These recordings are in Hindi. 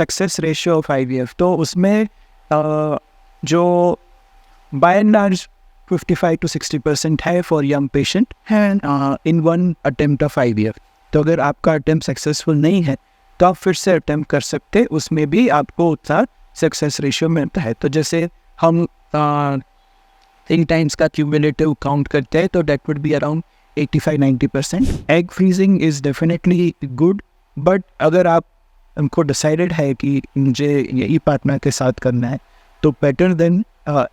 सक्सेस रेशियो ऑफ IVF, तो उसमें जो बाय एंड लार्ज 55 to 60% है for young patient in one attempt of IVF। तो अगर आपका अटेम्प्ट सक्सेसफुल नहीं है तो आप फिर से अटेम्प्ट कर सकते, उसमें भी आपको उतना सक्सेस रेशियो मिलता है। तो जैसे हम 3 टाइम्स का क्यूमुलेटिव काउंट करते हैं तो that would be around 85-90%। Egg freezing is definitely good, but अगर आप हमको डिसाइडेड है कि मुझे यही पार्टनर के साथ करना है तो better than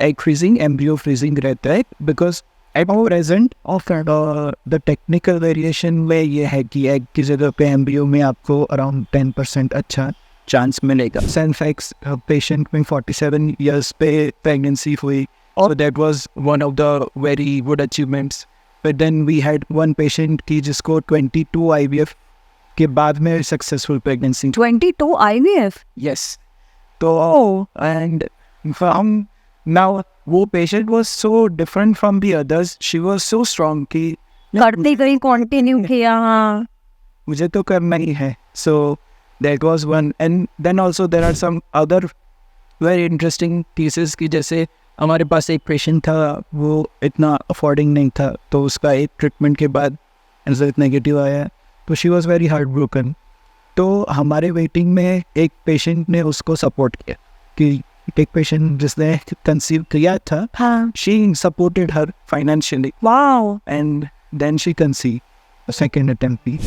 egg freezing embryo freezing रहता है, because at present of the technical variation में ये है कि एग की जगह पे एम्ब्रियो में आपको अराउंड 10% अच्छा चांस मिलेगा। सेंफेक्स पेशेंट में 47 ईयर्स पे प्रेगनेंसी हुई, और that was one of the very good achievements. But then we had one patient की जिसको 22 IVF के बाद में सक्सेसफुल प्रेगनेंसी। 22 IVF? यस। तो एंड फ्रॉम नाउ वो patient was so different from the others, she was so strong कि करते गई, कंटिन्यू किया। हाँ, मुझे तो करना ही है। So that was one. And then also there are some other very interesting pieces की जैसे हमारे पास एक पेशेंट था, वो इतना अफोर्डिंग नहीं था, तो उसका एक ट्रीटमेंट के बाद रिजल्ट नेगेटिव आया, तो she was very heart broken. तो हमारे वेटिंग में एक पेशेंट ने उसको सपोर्ट किया कि एक पेशेंट जिसने कंसीव किया था, हाँ, she supported her financially, wow, and then she conceive second attempt भी।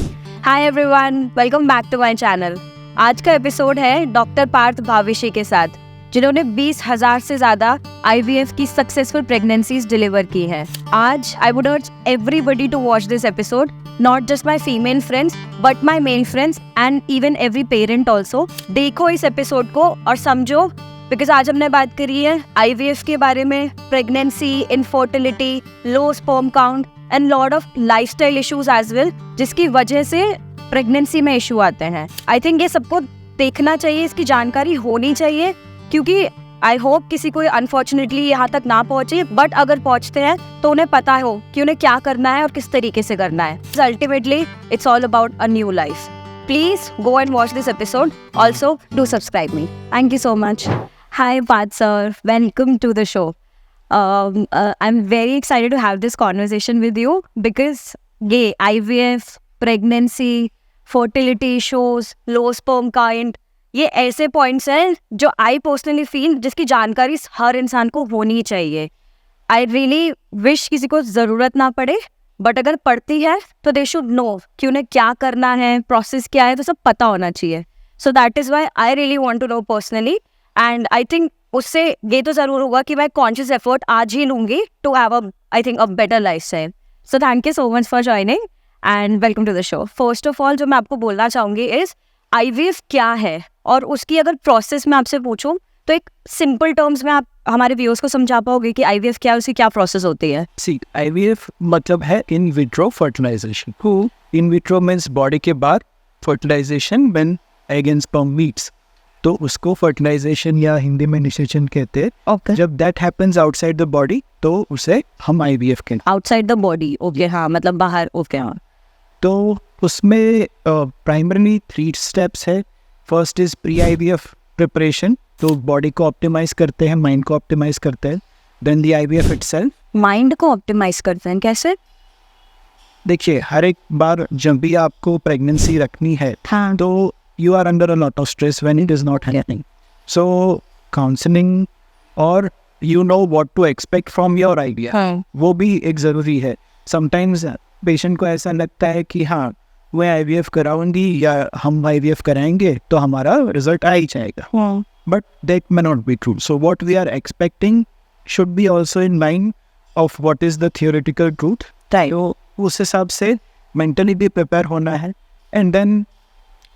Hi everyone, welcome back to my channel. आज का एपिसोड है डॉक्टर पार्थ भाविशी के साथ, जिन्होंने 20,000 से ज्यादा IVF की सक्सेसफुल प्रेगनेंसीज डिलीवर की हैं। आज I would urge everybody to watch this episode, not just my female friends but my male friends and even every parent also. देखो इस एपिसोड को और समझो, बिकॉज आज हमने बात करी है IVF के बारे में, pregnancy, infertility, low sperm count and lot of lifestyle issues as well, जिसकी वजह से प्रेगनेंसी में इशू आते हैं। आई थिंक ये सबको देखना चाहिए, इसकी जानकारी होनी चाहिए, क्योंकि आई होप किसी को अनफॉर्चुनेटली यहाँ तक ना पहुंचे, बट अगर पहुंचते हैं तो उन्हें पता हो कि उन्हें क्या करना है और किस तरीके से करना है। Ultimately it's all about a new life. Please go and watch this episode, also do subscribe me. Thank you so much. Hi Parth sir, welcome to the show. I am very excited to have this conversation with you, because ये IVF, pregnancy, fertility issues, low sperm count, ये ऐसे पॉइंट्स हैं जो आई पर्सनली फील जिसकी जानकारी हर इंसान को होनी चाहिए। आई रियली विश किसी को ज़रूरत ना पड़े, बट अगर पड़ती है तो दे शुड नो कि उन्हें क्या करना है, प्रोसेस क्या है, तो सब पता होना चाहिए। So that is why I really want to know personally, and I think उससे ये तो ज़रूर होगा कि मैं कॉन्शियस एफर्ट आज ही लूँगी to have I think a better lifestyle. So thank you so much for joining and welcome to the show. First of all जो मैं आपको बोलना चाहूँगी इज़ IVF क्या है, और उसकी अगर प्रोसेस में आपसे पूछूं तो एक सिंपल टर्म्स में आप हमारे व्यूअर्स को समझा पाओगे कि IVF क्या है, उसकी क्या प्रोसेस होती है? सी, IVF मतलब है in vitro fertilisation. In vitro means body के बाद fertilisation when egg and sperm meets, तो उसको फर्टिलाइजेशन या हिंदी में निषेचन कहते हैं। Okay. जब that happens outside the body तो उसे हम IVF कहते हैं। आउटसाइड द बॉडी, ओके, हाँ, मतलब बाहर, ओके, हाँ। तो उसमें प्राइमरली 3 स्टेप्स है। First is pre IVF preparation, तो बॉडी को ऑप्टिमाइज करते हैं, माइंड को ऑप्टिमाइज करते हैं। Then the IVF itself. Mind को ऑप्टिमाइज करते हैं कैसे? देखिए, हर एक बार जब भी आपको प्रेगनेंसी रखनी है, हाँ, तो you are under a lot of stress when it is not happening. So counseling और you know what to expect from your IVF, हाँ, वो भी एक ज़रूरी है। Sometimes पेशेंट को ऐसा लगता है कि हाँ, मैं IVF कराऊंगी या हम IVF कराएंगे तो हमारा रिजल्ट आ ही जाएगा, हाँ, but that may not be true. So what we are expecting should be also in line of what is the theoretical truth. right, तो उस हिसाब से mentally भी प्रिपेयर होना है। And then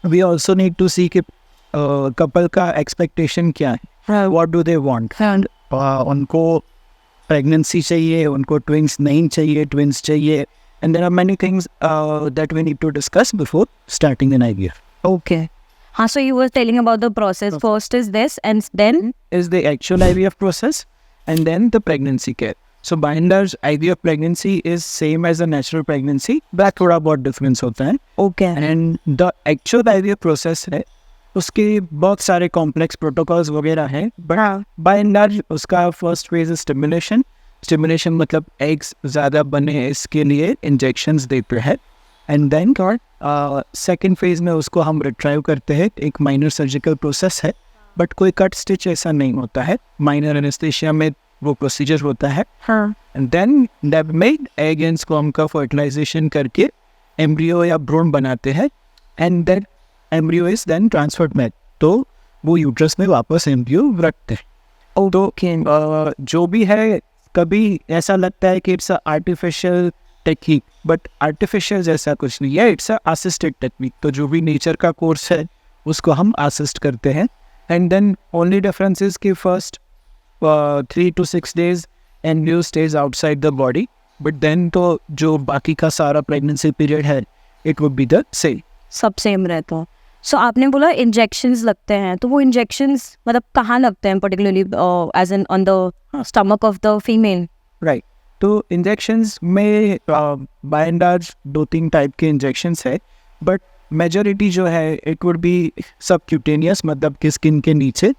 we also need to see कि कपल का एक्सपेक्टेशन क्या है, what do they want. हाँ, उनको प्रेगनेंसी चाहिए, उनको ट्विंस नहीं चाहिए, ट्विंस चाहिए, and there are many things that we need to discuss before starting an IVF. okay. हाँ, so you were telling about the process. First is this, and then Is the actual IVF process and then the pregnancy care. So by and large IVF pregnancy is same as a natural pregnancy, but थोड़ा बहुत difference होता है। okay, And the actual IVF process है उसके बहुत सारे कॉम्प्लेक्स प्रोटोकॉल्स वगैरह हैं, बट बाय एंड लार्ज उसका फर्स्ट फेज है स्टिमुलेशन मतलब एग्स ज़्यादा बने इसके लिए इंजेक्शंस देते हैं, एंड देन सेकेंड फेज में उसको हम रिट्राइव करते हैं। एक माइनर सर्जिकल प्रोसेस है, बट कोई कट स्टिच ऐसा नहीं होता है, माइनर एनेस्थीसिया में वो प्रोसीजर होता है। एंड देन डेब में एग एंड स्पर्म का फर्टिलाइजेशन करके एम्ब्रियो या भ्रूण बनाते हैं, and then embryo is then transferred back, तो वो यूट्रस में वापस एम्ब्रियो रखते हैं। तो जो भी है, कभी ऐसा लगता है कि it's a artificial technique, but artificial जैसा कुछ नहीं है, इट्स अ असिस्टेड टेक्निक। तो जो भी नेचर का कोर्स है उसको हम असिस्ट करते हैं, and then only difference is कि first 3 to 6 days embryo stage outside the body, but then तो जो बाकी का सारा प्रेगनेंसी पीरियड है it would be the same, सब सेम रहता है। सो आपने बोला इंजेक्शंस लगते हैं, तो वो इंजेक्शंस मतलब कहाँ लगते हैं particularly, as in on the stomach of the female? Right. तो इंजेक्शंस में बाय एंड लार्ज 2-3 टाइप के इंजेक्शंस है, बट मेजॉरिटी जो है इट वुड बी सबक्यूटेनियस, मतलब कि स्किन के नीचे।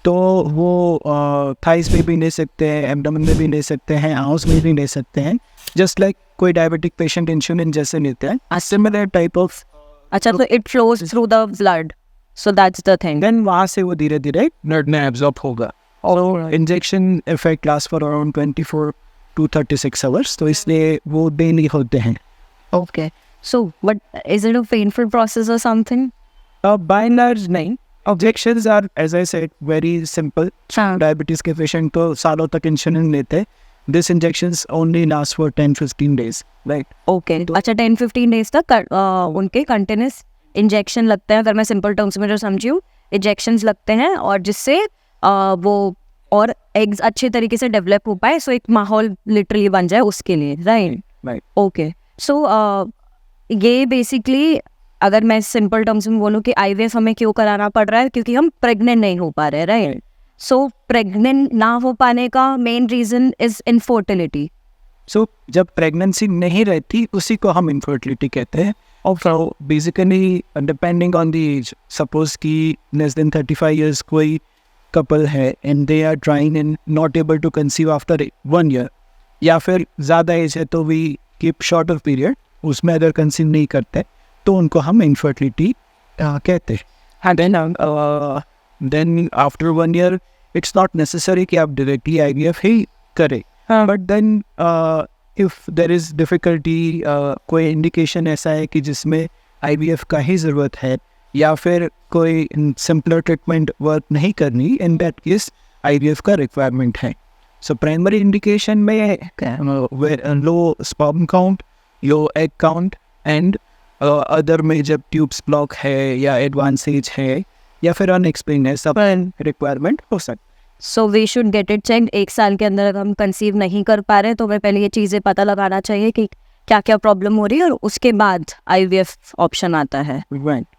तो वो थाइस में भी ले सकते हैं, एब्डोमेन में भी ले सकते हैं, आउस में भी ले सकते हैं, जस्ट लाइक कोई डायबिटिक पेशेंट इंसुलिन जैसे लेते हैं, सिमिलर टाइप ऑफ। अच्छा, तो it flows through the blood, so that's the thing. Then वहाँ से वो धीरे धीरे ब्लड में एब्जॉर्ब होगा, और injection effect last for around 24 to 36 hours, तो इसलिए वो डेली होते हैं। Okay, so but is it a painful process और समथिंग? बाय एंड लार्ज नहीं, injections are as I said very simple. Diabetes के पेशेंट तो सालों तक इंसुलिन लेते हैं, this injections only last for 10-15 days, right? Okay, अच्छा 10-15 डेज तक उनके कंटिन्यूस इंजेक्शन लगते हैं, अगर मैं सिंपल टर्म्स में जो समझी हूँ, इंजेक्शंस लगते हैं, और जिससे वो और एग्स अच्छे तरीके से डेवलप हो पाए, सो एक माहौल लिटरली बन जाए उसके लिए, राइट? ओके, सो ये बेसिकली अगर मैं सिंपल टर्म्स में बोलूँ कि आईवीएफ हमें क्यों कराना पड़ रहा है, क्योंकि हम प्रेग्नेंट नहीं हो पा रहे, राइट? सो प्रेग्नेंट ना हो पाने का मेन रीजन इज इनफर्टिलिटी। सो जब प्रेगनेंसी नहीं रहती उसी को हम इनफर्टिलिटी कहते हैं, और basically depending on the age, suppose कि लेस देन 35 years कोई कपल है and they are trying and not able to conceive after 1 year, या फिर ज़्यादा एज है तो वी कीप शॉर्टर पीरियड, उसमें अगर कंसीव नहीं करते तो उनको हम इनफर्टिलिटी कहते हैं। Then after 1 year it's not necessary कि आप डायरेक्टली आईवीएफ ही करें, but then if there is difficulty, कोई इंडिकेशन ऐसा है कि जिसमें आईवीएफ का ही ज़रूरत है, या फिर कोई सिंपलर ट्रीटमेंट वर्क नहीं करनी, इन दैट केस आईवीएफ का रिक्वायरमेंट है। सो प्राइमरी इंडिकेशन में लो sperm count, low egg count, and other में जब ट्यूब्स ब्लॉक है या एडवांस एज है या फिर अनएक्सप्लेन है, सब रिक्वायरमेंट हो सकता है। So we should get it check. 1 साल के अंदर अगर हम कंसीव नहीं कर पा रहे तो हमें पहले ये चीज़ें पता लगाना चाहिए कि क्या क्या प्रॉब्लम हो रही है, और उसके बाद आईवीएफ ऑप्शन आता है।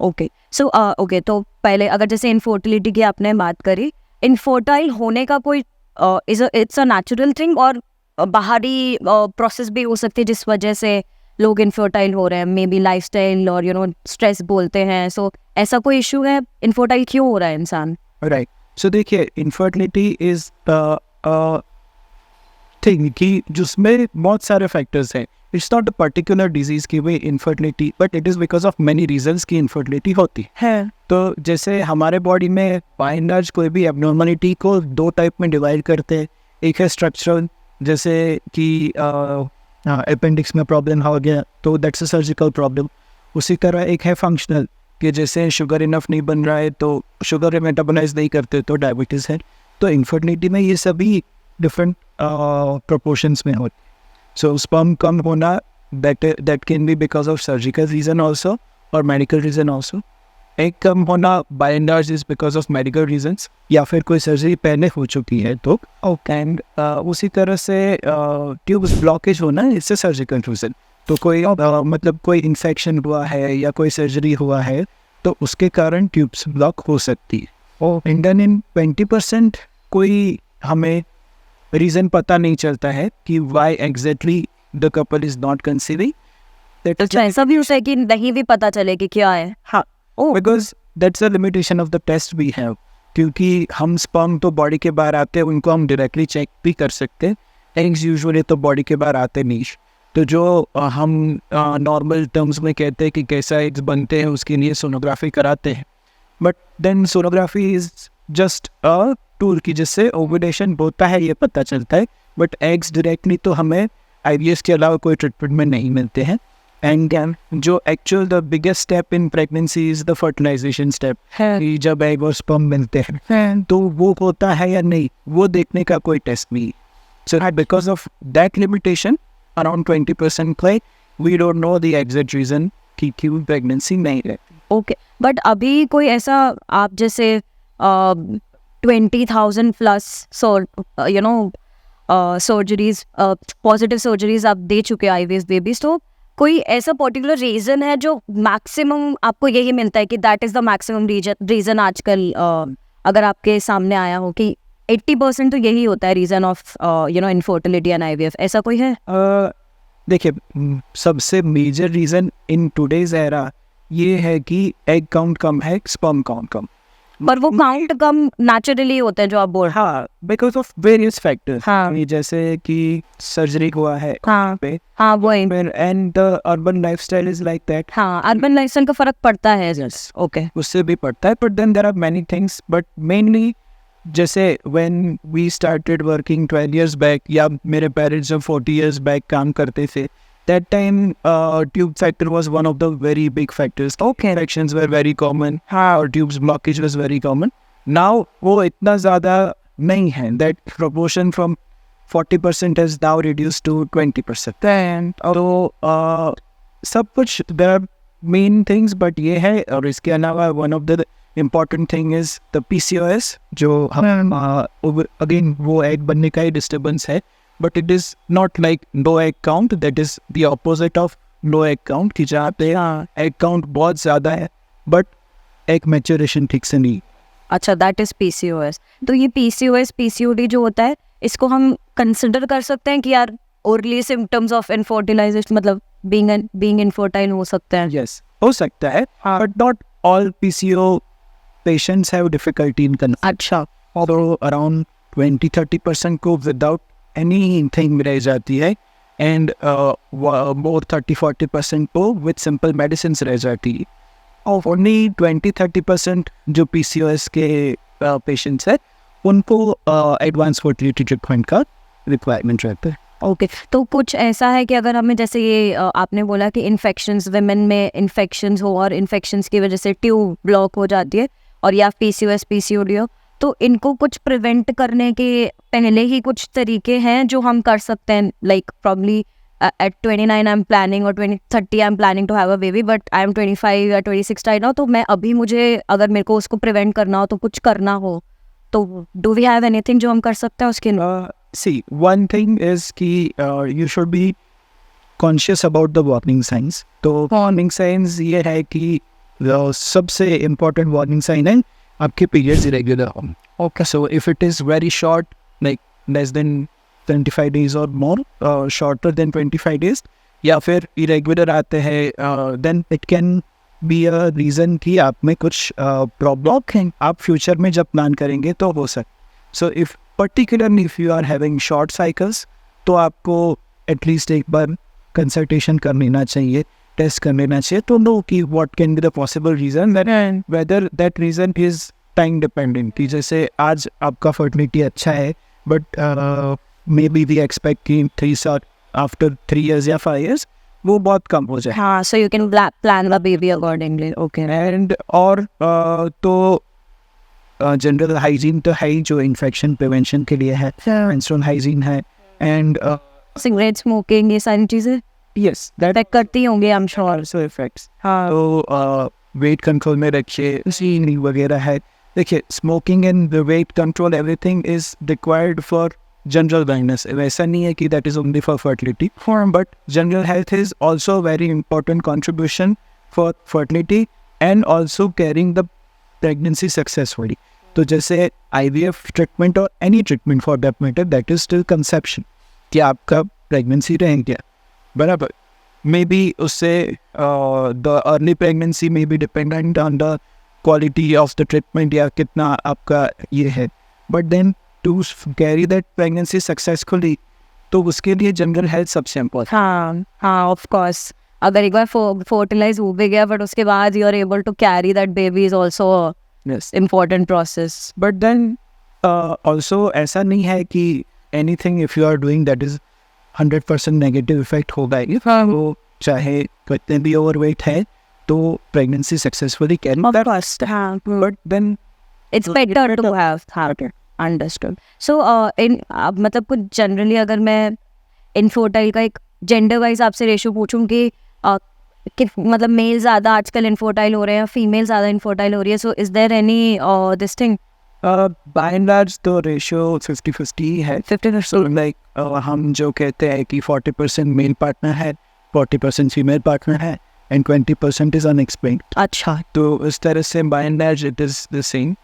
ओके, सो ओके, तो पहले अगर जैसे इनफर्टिलिटी की आपने बात करी, इनफर्टाइल होने का कोई इट्स अ नेचुरल थिंग, और बाहरी प्रोसेस भी हो सकती है जिस वजह से लोग इनफर्टाइल हो रहे हैं, मे बी लाइफस्टाइल और स्ट्रेस बोलते हैं। सो ऐसा कोई इशू है, इनफर्टाइल क्यों हो रहा है इंसान? राइट, सो देखिए, इनफर्टिलिटी इज थिंग कि जिसमें बहुत सारे फैक्टर्स हैं। It's not a particular disease की वे infertility, but it is because of many reasons की इनफर्टिलिटी होती है। तो जैसे हमारे बॉडी में बाय एंड लार्ज कोई भी एब्नॉर्मलिटी को 2 टाइप में डिवाइड करते हैं। एक है स्ट्रक्चरल, जैसे कि अपेंडिक्स में प्रॉब्लम हो गया तो दैट्स अ सर्जिकल प्रॉब्लम। उसी तरह एक है फंक्शनल, कि जैसे शुगर इनफ नहीं बन रहा है तो शुगर मेटाबोलाइज नहीं करते तो डायबिटीज़ है। तो इनफर्टिलिटी में ये सभी डिफरेंट प्रोपोर्शंस में होते। सो स्पर्म कम होना that can be because of surgical reason also और मेडिकल रीज़न ऑल्सो। एग कम होना by and large is because of medical reasons, या फिर कोई सर्जरी पहले हो चुकी है तो। एंड उसी तरह से ट्यूब्स ब्लॉकेज होना इससे सर्जिकल रीज़न। तो कोई मतलब कोई इन्फेक्शन हुआ है या कोई सर्जरी हुआ है तो उसके कारण ट्यूब्स ब्लॉक हो सकती है। एंड देन इन 20% कोई हमें रीज़न पता नहीं चलता है कि why exactly the couple is not conceiving. तो ऐसा भी होता है कि नहीं भी पता चले कि क्या है? हाँ, because that's a limitation of the test we have, क्योंकि हम स्पर्म तो बॉडी के बाहर आते हैं, उनको हम डायरेक्टली चेक भी कर सकते हैं। एग्स यूजुअली तो बॉडी के बाहर आते नहीं। तो जो हम नॉर्मल टर्म्स में कहते हैं कि कैसा एग्स बनते हैं, उसके लिए सोनोग्राफी कराते हैं। But then sonography is just a tool की जिससे ओवुलेशन होता है ये पता चलता है, बट एग्स डायरेक्टली तो हमें IVF के अलावा कोई ट्रीटमेंट में नहीं मिलते हैं। एंड जो actual the biggest step in pregnancy is the fertilisation step, कि जब एग और स्पर्म मिलते हैं तो वो होता है या नहीं, वो देखने का कोई टेस्ट नहीं। So because of that limitation around 20% क्ले we don't know the exact reason कि क्यों प्रेगनेंसी नहीं रहती। ओके, बट अभी कोई ऐसा आप जैसे 20,000 प्लस सर्जरीज, पॉजिटिव सर्जरीज आप दे चुके हैं IVF बेबीज, तो कोई ऐसा पर्टिकुलर रीजन है जो मैक्सिमम आपको यही मिलता है कि that is the maximum reason आजकल अगर आपके सामने आया हो कि 80% तो यही होता है reason of infertility and IVF, ऐसा कोई है? देखिए, सबसे major reason in today's era ये है कि एग काउंट कम है, स्पर्म काउंट कम। पर वो काउंट कम नेचुरली होते हैं जो आप बोल रहे हैं। हाँ, बिकॉज ऑफ वेरियस फैक्टर्स। हाँ। जैसे कि सर्जरी हुआ है हाँ पे, हाँ वही। And the urban lifestyle is like that. हाँ, अर्बन लाइफस्टाइल का फर्क पड़ता है। Yes. ओके, उससे भी पड़ता है, but then there are many things, but mainly जैसे when we started working 12 years back, या मेरे पेरेंट्स जब 40 years बैक काम करते थे, that time tube factor was one of the very big factors. Okay, infections were very common, और tubes blockage was very common. Now वो इतना ज़्यादा नहीं है, that proportion from 40% has now reduced to 20%. तो सब कुछ there are main things, but ये है, और इसके अलावा one of the important thing is the PCOS, जो हम again वो egg बनने का ही disturbance है, but it is not like no egg count, that is the opposite of no egg count, कि जहाँ पे egg count बहुत ज़्यादा है but egg maturation ठीक से नहीं। अच्छा, दैट इज PCOS। तो ये PCOS PCOD जो होता है, इसको हम कंसिडर कर सकते हैं कि यार अर्ली सिम्टम्स ऑफ इनफर्टिलाइजेशन, मतलब बीइंग इनफर्टाइल हो सकते हैं? Yes, हो सकता है, but not all PCO patients have difficulty in conception. अच्छा, So around 20-30% को without anything रह जाती है, एंड more 30-40% को with simple medicines रह जाती है। और only 20-30% जो PCOS के पेशेंट्स है उनको एडवांस फर्टिलिटी ट्रीटमेंट का रिक्वायरमेंट रहता है। ओके, तो कुछ ऐसा है कि अगर हमें जैसे ये आपने बोला कि इन्फेक्शंस, विमेन में इन्फेक्शंस हो और इन्फेक्शंस की वजह से ट्यूब ब्लॉक हो जाती है, और या PCOS PCOD हो, तो इनको कुछ प्रिवेंट करने के पहले ही कुछ तरीके हैं जो हम कर सकते हैं? Like probably at 29 I am planning, और 30 I am planning to have a baby, but I am 25 या 26 राइट नाउ, तो मैं अभी, मुझे अगर मेरे को उसको प्रिवेंट करना हो, तो कुछ करना हो, तो डू वी हैव एनीथिंग जो हम कर सकते हैं उसके लिए? See, one thing is कि you should be conscious about the warning signs. तो warning signs ये है कि सबसे important warning sign है आपके periods irregular हो। Okay, so if it is very short, like less than 25 days or more, shorter than 25 days, या फिर irregular आते हैं, then it can be a reason कि आप में कुछ problem है, आप future में जब plan करेंगे तो हो सकता। So if particularly if you are having short cycles, तो आपको एटलीस्ट एक बार कंसल्टेशन कर लेना चाहिए, टेस्ट कर लेना चाहिए, तो नो कि what can be the possible reason, whether that reason is time dependent. कि जैसे आज आपका फर्टिलिटी अच्छा है, but maybe we expect कि 3 साल आफ्टर 3 years या 5 years वो बहुत कम हो जाए। हाँ, so you can plan the baby accordingly. Okay, and और तो जनरल हाइजीन तो है ही, जो इन्फेक्शन प्रिवेंशन के लिए है, मेंस्ट्रुअल हाइजीन है, एंड सिगरेट स्मोकिंग, ये सारी चीज़ें यस दैट इफेक्ट करती होंगी, I am sure. Also effects. हाँ, तो वेट कंट्रोल में रखिए, सीनिंग वगैरह है। देखिए, smoking and the weight control, everything is required for general wellness. वैसा नहीं है कि that is only for fertility, but general health is also very important contribution for fertility and also carrying the pregnancy successfully. तो जैसे IVF ट्रीटमेंट और any treatment for that matter, that is still conception, कि आपका प्रेगनेंसी रहें क्या, बराबर। मे बी उससे the early pregnancy may be dependent on the quality of the treatment या कितना आपका ये है, but then to carry that pregnancy successfully, तो उसके लिए जनरल हेल्थ सबसे इम्पोर्टेंट। हाँ ऑफ कोर्स, अगर एक बार फर्टिलाइज हो भी गया बट उसके बाद you are able to carry that baby is also important process. But then also ऐसा नहीं है कि anything if you are doing that is 100% negative effect होगा ही। वो चाहे कितने भी ओवरवेट है तो pregnancy successfully can but then it's better to have understood. So in मतलब कुछ जनरली अगर मैं इनफर्टाइल का एक जेंडर वाइज आपसे रेशियो पूछूं कि मतलब मेल ज़्यादा आजकल इनफर्टाइल हो रहे हैं, फीमेल ज़्यादा इनफर्टाइल हो रही है, so is there any this thing? By and large तो रेशियो 50-50 है। 50-50 लाइक हम जो कहते हैं कि 40% मेल पार्टनर है, 40% फीमेल पार्टनर है एंड 20% इज अनएक्सप्लेन्ड। अच्छा, तो इस तरह से by and large it is the same.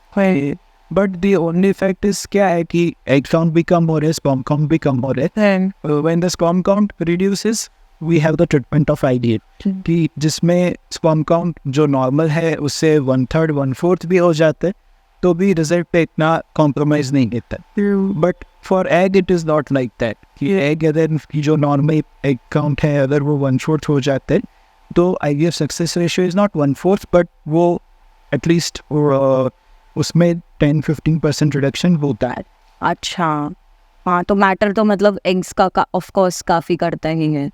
But the only effect is क्या है कि एग काउंट भी कम हो रहे हैं, स्पर्म काउंट भी कम हो रहे हैं। When the sperm count reduces we have the treatment of IVF, कि जिसमें स्पर्म काउंट जो नॉर्मल है उससे 1/3 1/4 भी हो जाते हैं, तो भी रिजल्ट पे इतना कॉम्प्रोमाइज नहीं देता। But for egg it is not like that, कि एग अगर की जो नॉर्मल एग काउंट है अगर वो 1/4 हो जाते हैं तो IVF success ratio is not 1/4 but वो एटलीस्ट उसमें 10-15% रिडक्शन होता है। अच्छा, हाँ, तो मैटर तो मतलब एग्स का ऑफ कोर्स काफ़ी करता ही है।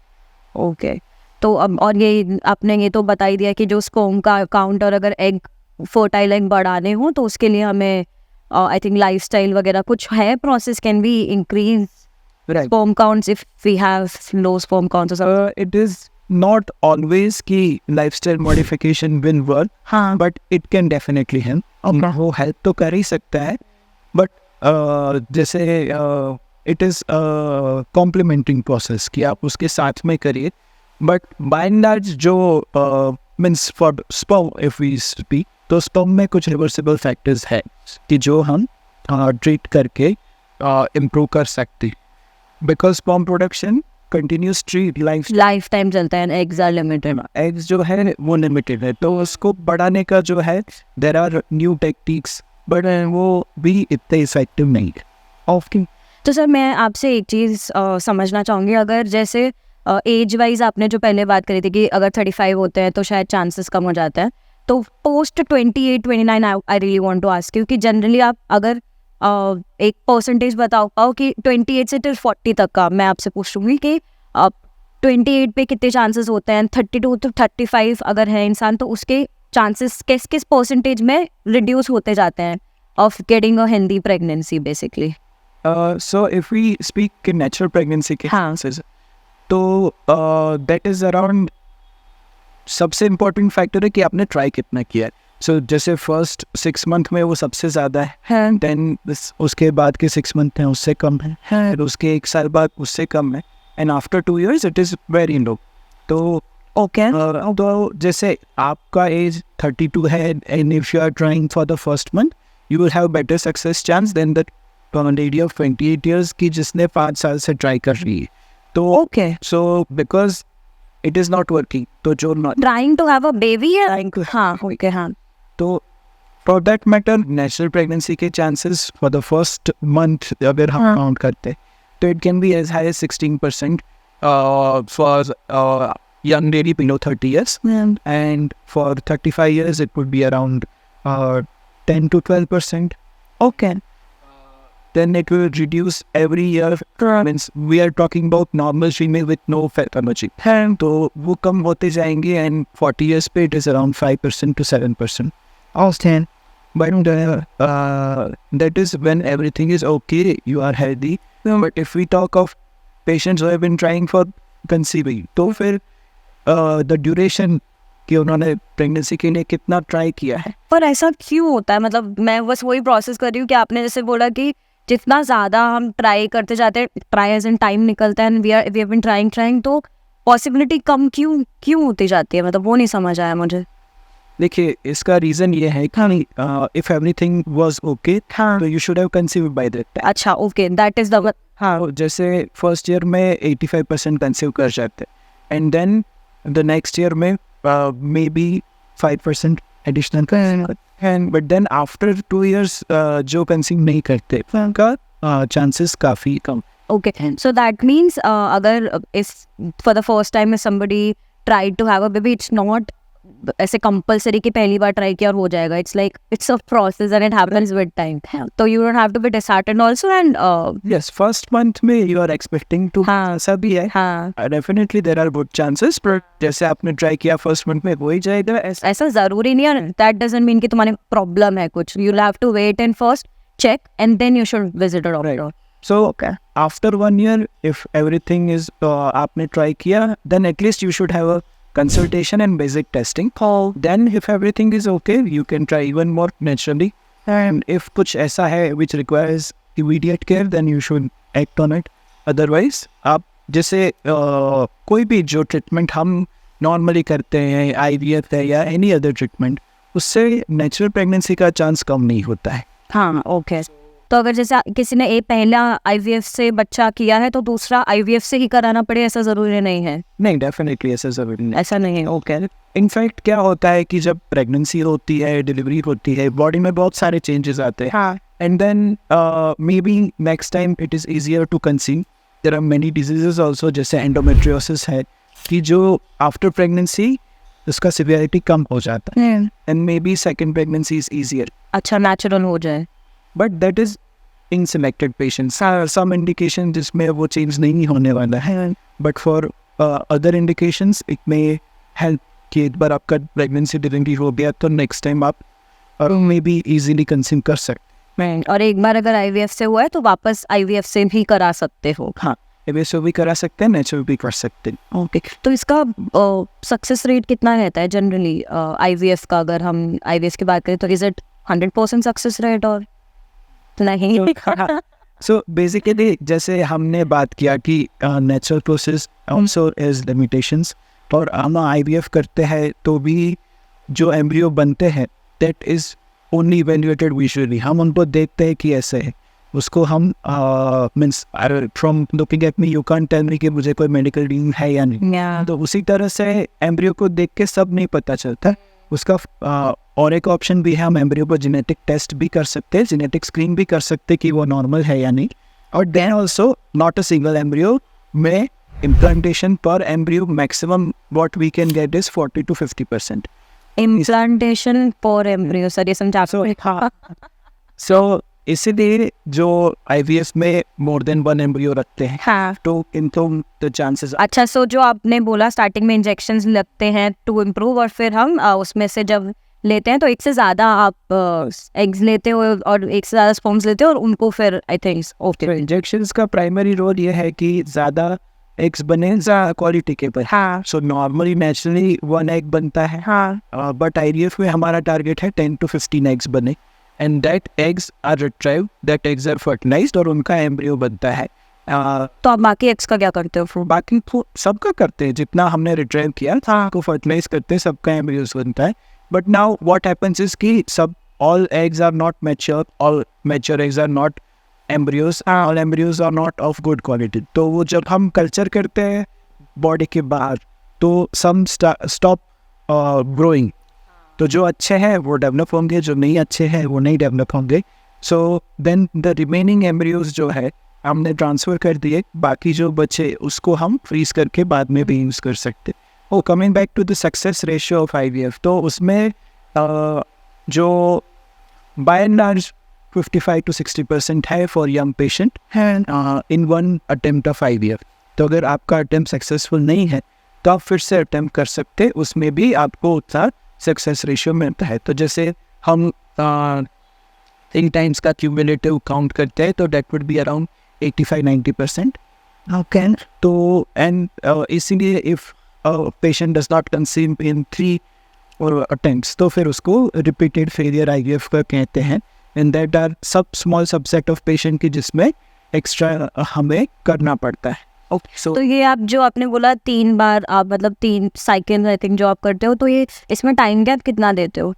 ओके, तो अब और ये आपने ये तो बता ही दिया कि जो स्पर्म का काउंट और अगर एग फर्टाइल एग बढ़ाने हो तो उसके लिए हमें आई थिंक लाइफस्टाइल वगैरह कुछ है process, can be increase sperm counts if we have low sperm counts? It is not always कि lifestyle modification will work, हाँ, but it can definitely help. वो help तो कर ही सकता है, but जैसे it is a complementing process कि आप उसके साथ में करिए, but by and large जो means for sperm if we speak, तो sperm में कुछ reversible factors है कि जो हम treat करके improve कर सकते, because sperm production continuous treat life time चलता है, एग्स आर लिमिटेड। एग्स जो है वो लिमिटेड है, तो उसको बढ़ाने का जो है there are new techniques, but वो भी इतने इफेक्टिव नहीं है। ओके, तो सर मैं आपसे एक चीज़ समझना चाहूँगी, अगर जैसे एज वाइज आपने जो पहले बात करी थी कि अगर 35 होते हैं तो शायद चांसेस कम हो जाते हैं, तो post 28-29 I really want to ask you कि जनरली आप अगर एक परसेंटेज बताओ पाओ कि 28 से 40 तक का, मैं आपसे पूछूंगी कि 28 पे कितने चांसेस होते हैं, 32 to 35 अगर है इंसान तो उसके चांसेस किस किस परसेंटेज में रिड्यूस होते जाते हैं of getting a healthy pregnancy basically? So if we speak natural pregnancy के चांसेस, तो दैट इज अराउंड, सबसे इम्पोर्टेंट फैक्टर है कि आपने ट्राई कितना किया है। सो जैसे फर्स्ट 6 मंथ में वो सबसे ज़्यादा है, देन उसके बाद के 6 मंथ हैं उससे कम है, फिर उसके 1 साल बाद उससे कम है, and after 2 years it is very low. तो ओके, तो जैसे आपका एज 32 है and if you are trying for the first month you will have better success chance than the lady of 28 years की जिसने 5 साल से ट्राई कर रही है। तो okay, so because it is not working, तो जो trying to have a baby है, हाँ ओके, हाँ, तो for that matter natural pregnancy के chances for the first month अगर हम काउंट करते तो it can be as high as 16% for young lady below 30 years, and for 35 years it would be around 10 to 12%. Okay, then it will reduce every year. Means we are talking about normal female with no pathology, तो वो कम होते जाएंगे, and 40 years पे it is around 5% to 7%. Outstand. But that is when everything is okay, you are healthy. But if we talk of patients who have been trying for conceiving, तो फिर द ड्यूरेशन कि उन्होंने प्रेगनेंसी के लिए कितना ट्राई किया है। पर ऐसा क्यों होता है? मतलब मैं बस वही प्रोसेस कर रही हूँ कि आपने जैसे बोला कि जितना ज़्यादा हम ट्राई करते जाते हैं, ट्राई एज इन टाइम निकलता है, वी हैव बीन ट्राइंग, तो पॉसिबिलिटी कम क्यों होती जाती है? मतलब वो नहीं समझ आया मुझे। देखिए, इसका रीज़न ये है कि इफ़ एवरीथिंग वाज ओके तो you should have conceived by that. अच्छा, ओके, दैट इज़ द, हाँ, जैसे फर्स्ट ईयर में 85% कंसीव कर जाते हैं, and then the next year में may be 5% additional and but then after 2 years जो कंसीव नहीं करते उनका चांसेस काफ़ी कम. Okay, so that means अगर इस for the first time if somebody tried to have a baby, it's not ऐसे compulsory कि पहली बार try किया और हो जाएगा. It's like it's a process and it happens with time. So you don't have to be disheartened also and Yes, first month में you are expecting to ऐसा भी है. हाँ, Definitely there are good chances, but जैसे आपने try किया first month में हो ही जाएगा. ऐसा ज़रूरी नहीं है. That doesn't mean कि तुम्हारे problem है कुछ. You'll have to wait and first check and then you should visit a doctor. Right. So after 1 year, if everything is आपने try किया, then at least you should have a consultation and basic testing. Then if everything is okay, you can try even more naturally. And if कुछ ऐसा है which requires immediate care, then you should act on it. Otherwise, आप जैसे कोई भी जो treatment हम normally करते हैं, IVF है या any other treatment, उससे natural pregnancy का chance कम नहीं होता है. हाँ, ओके. तो अगर जैसे किसी ने पहला IVF से बच्चा किया है तो दूसरा IVF से ही कराना पड़े ऐसा ज़रूरी नहीं है? नहीं, डेफिनेटली ऐसा ज़रूरी नहीं. ऐसा नहीं है. ओके. इनफैक्ट क्या होता है कि जब प्रेगनेंसी होती है, डिलीवरी होती है, बॉडी में बहुत सारे चेंजेस आते हैं. हाँ. And then maybe next time it is easier to conceive. There are many diseases also, जैसे एंडोमेट्रियोसिस है कि जो आफ्टर प्रेगनेंसी उसका सिवियरिटी कम हो जाता है. And maybe second pregnancy is easier. अच्छा, नेचुरल हो जाए. But that is in selected patients. Some indication जिसमें वो चेंज नहीं होने वाला है, but for other indications it may help कि एक बार आपका प्रेगनेंसी डिलीवरी हो गया तो नेक्स्ट टाइम आप मे बी इजीली कंसीव कर सकते. और एक बार अगर IVF से हुआ है तो वापस IVF से भी करा सकते हो. हाँ, IVF भी करा सकते हैं, नेचुरल भी कर सकते हैं. ओके. तो इसका सक्सेस रेट कितना रहता है जनरली IVF का? अगर हम IVF की बात करें तो इज इट 100% सक्सेस रेट और नहीं? सो बेसिकली जैसे हमने बात किया कि natural process also is limitations, और हम IVF करते हैं तो भी जो एम्ब्रियो बनते हैं that is only evaluated visually. हम उनको देखते हैं कि ऐसे है, उसको हम means from looking at me you can tell me कि मुझे कोई मेडिकल रीजन है या नहीं. तो उसी तरह से एम्ब्रियो को देख के सब नहीं पता चलता. उसका और एक ऑप्शन भी है, हम एम्ब्रियो पर जेनेटिक टेस्ट भी कर सकते हैं, जेनेटिक स्क्रीन भी कर सकते हैं कि वो नॉर्मल है या नहीं. और then also not a single embryo में इम्प्लांटेशन पर embryo maximum what we can get is 40 to 50%. Implantation पर एम्ब्रियो, सर ये समझा. सो इसीलिए जो IVF में मोर देन 1 एम्ब्रियो रखते हैं. हाँ. तो इनको द चांसेस. अच्छा, सो जो आपने बोला स्टार्टिंग में इंजेक्शंस लगते हैं टू इम्प्रूव, और फिर हम उसमें से जब लेते हैं तो एक से ज़्यादा आप एग्स लेते हो और एक से ज़्यादा स्पर्म्स लेते हो और उनको फिर आई थिंक ओके. इंजेक्शंस का प्राइमरी रोल ये है कि ज़्यादा एग्स बने क्वालिटी के पर. हाँ. सो नॉर्मली नेचुरली 1 एग बनता है. हाँ. बट IVF में हमारा टारगेट है 10 to 15 एग्स बने, and that eggs are retrieved, that eggs are fertilized और उनका एम्ब्रियो बनता है. तो आप बाकी एग्स का क्या करते हो? बाकी सबका करते हैं, जितना हमने रिट्राइव किया था को फर्टिलाइज करते हैं, सबका एम्ब्रियोस बनता है. But now what happens is कि सब all eggs are not mature, all mature eggs are not embryos, all embryos are not of good quality. तो वो जब हम कल्चर करते हैं बॉडी के बाहर तो some stop growing. तो जो अच्छे हैं वो डेवलप होंगे, जो नहीं अच्छे हैं वो नहीं डेवलप होंगे. So then the remaining embryos जो है हमने ट्रांसफ़र कर दिए, बाकी जो बचे उसको हम फ्रीज करके बाद में भी यूज़ कर सकते. Oh coming back to the success ratio of IVF, तो उसमें जो बाय एंड लार्ज 55 to 60% है for young patient in 1 attempt of IVF. तो अगर आपका अटेम्प्ट सक्सेसफुल नहीं है तो आप फिर से अटेम्प्ट कर सकते हैं, उसमें भी आपको उतना सक्सेस रेशियो मिलता है. तो जैसे हम 3 टाइम्स का क्यूमुलेटिव काउंट करते हैं तो that would be around 85-90%. Okay. तो एंड इसीलिए if patient does not conceive in 3 attempts तो फिर उसको रिपीटेड फेलियर IVF का कहते हैं. एंड दैट आर सब स्मॉल सबसेट ऑफ पेशेंट की जिसमें एक्स्ट्रा हमें करना पड़ता है. ओके. सो तो ये आप जो आपने बोला 3 बार आप मतलब 3 साइकिल आई थिंक जो आप करते हो, तो ये इसमें टाइम गैप कितना देते हो?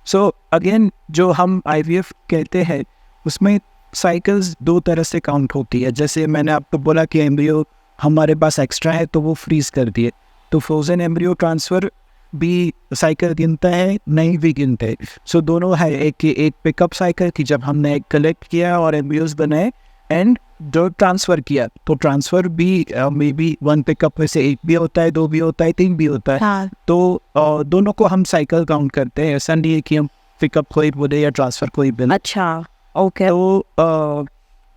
सो अगेन जो हम IVF कहते हैं उसमें साइकिल्स 2 तरह से काउंट होती है. जैसे मैंने आपको बोला कि एम्ब्रियो हमारे पास एक्स्ट्रा है तो वो फ्रीज कर दिए, तो फ्रोजन एम्ब्रियो ट्रांसफ़र भी साइकिल गिनता है, नहीं भी गिनते हैं। सो दोनों है, एक पिकअप साइकिल की जब हमने एक कलेक्ट किया और एम्ब्रियोज बनाए, एंड जो ट्रांसफ़र किया, तो ट्रांसफ़र भी मे बी 1 पिकअप में से 1 भी होता है, 2 भी होता है, 3 भी होता है। हाँ. तो दोनों को हम साइकिल काउंट करते हैं। ऐसा नहीं है कि हम पिकअप को ही बोले या ट्रांसफ़र को ही बोले। अच्छा, ओके. तो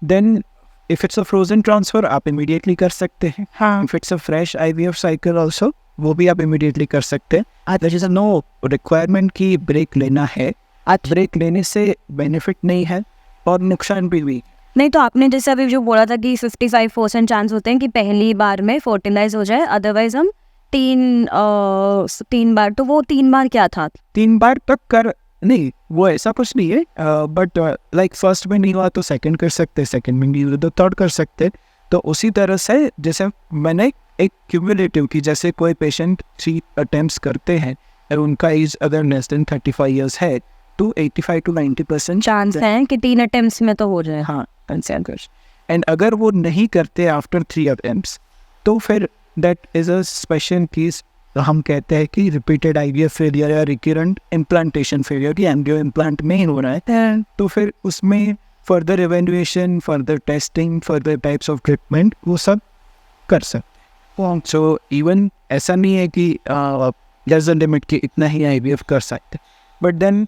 then if it's a frozen transfer आप इमीडिएटली कर सकते हैं। हाँ. If it's a fresh IVF cycle also, वो भी आप इमीडिएटली कर सकते हैं। देयर इज नो रिक्वायरमेंट की ब्रेक लेना है। ब्रेक लेने से बेनिफिट नहीं है और नुकसान भी। नहीं, तो आपने जैसे अभी जो बोला था कि 55% चांस होते हैं कि पहली बार में फर्टिलाइज हो जाए, अदरवाइज हम 3 बार, तो वो 3 बार क्या था? 3 बार तक कर नहीं, वो ऐसा कुछ नहीं है, बट लाइक फर्स्ट में नहीं हुआ तो सेकंड कर सकते, सेकंड में नहीं हुआ तो थर्ड कर सकते। तो उसी तरह से जैसे मैंने एक क्यूमुलेटिव की, जैसे कोई पेशेंट 3 अटेम्प्ट्स करते हैं और उनका एज अगर लेस देन 35 ईयर्स है, तो 85 to 90% चांस है कि 3 अटेम्प्ट्स में तो हो जाए। हाँ, एंड अगर वो नहीं करते आफ्टर 3 अटेम्प्ट्स, तो फिर that is a special case. हम कहते हैं कि रिपीटेड IVF फेलियर या रिकरेंट इम्प्लांटेशन फेलियर, की एम्ब्रियो इम्प्लांट में ही हो रहा है, तो फिर उसमें further evaluation, further testing, further types of treatment वो सब कर सकते हैं। सो इवन ऐसा नहीं है कि there's a लिमिट कि इतना ही IVF कर सकते, बट देन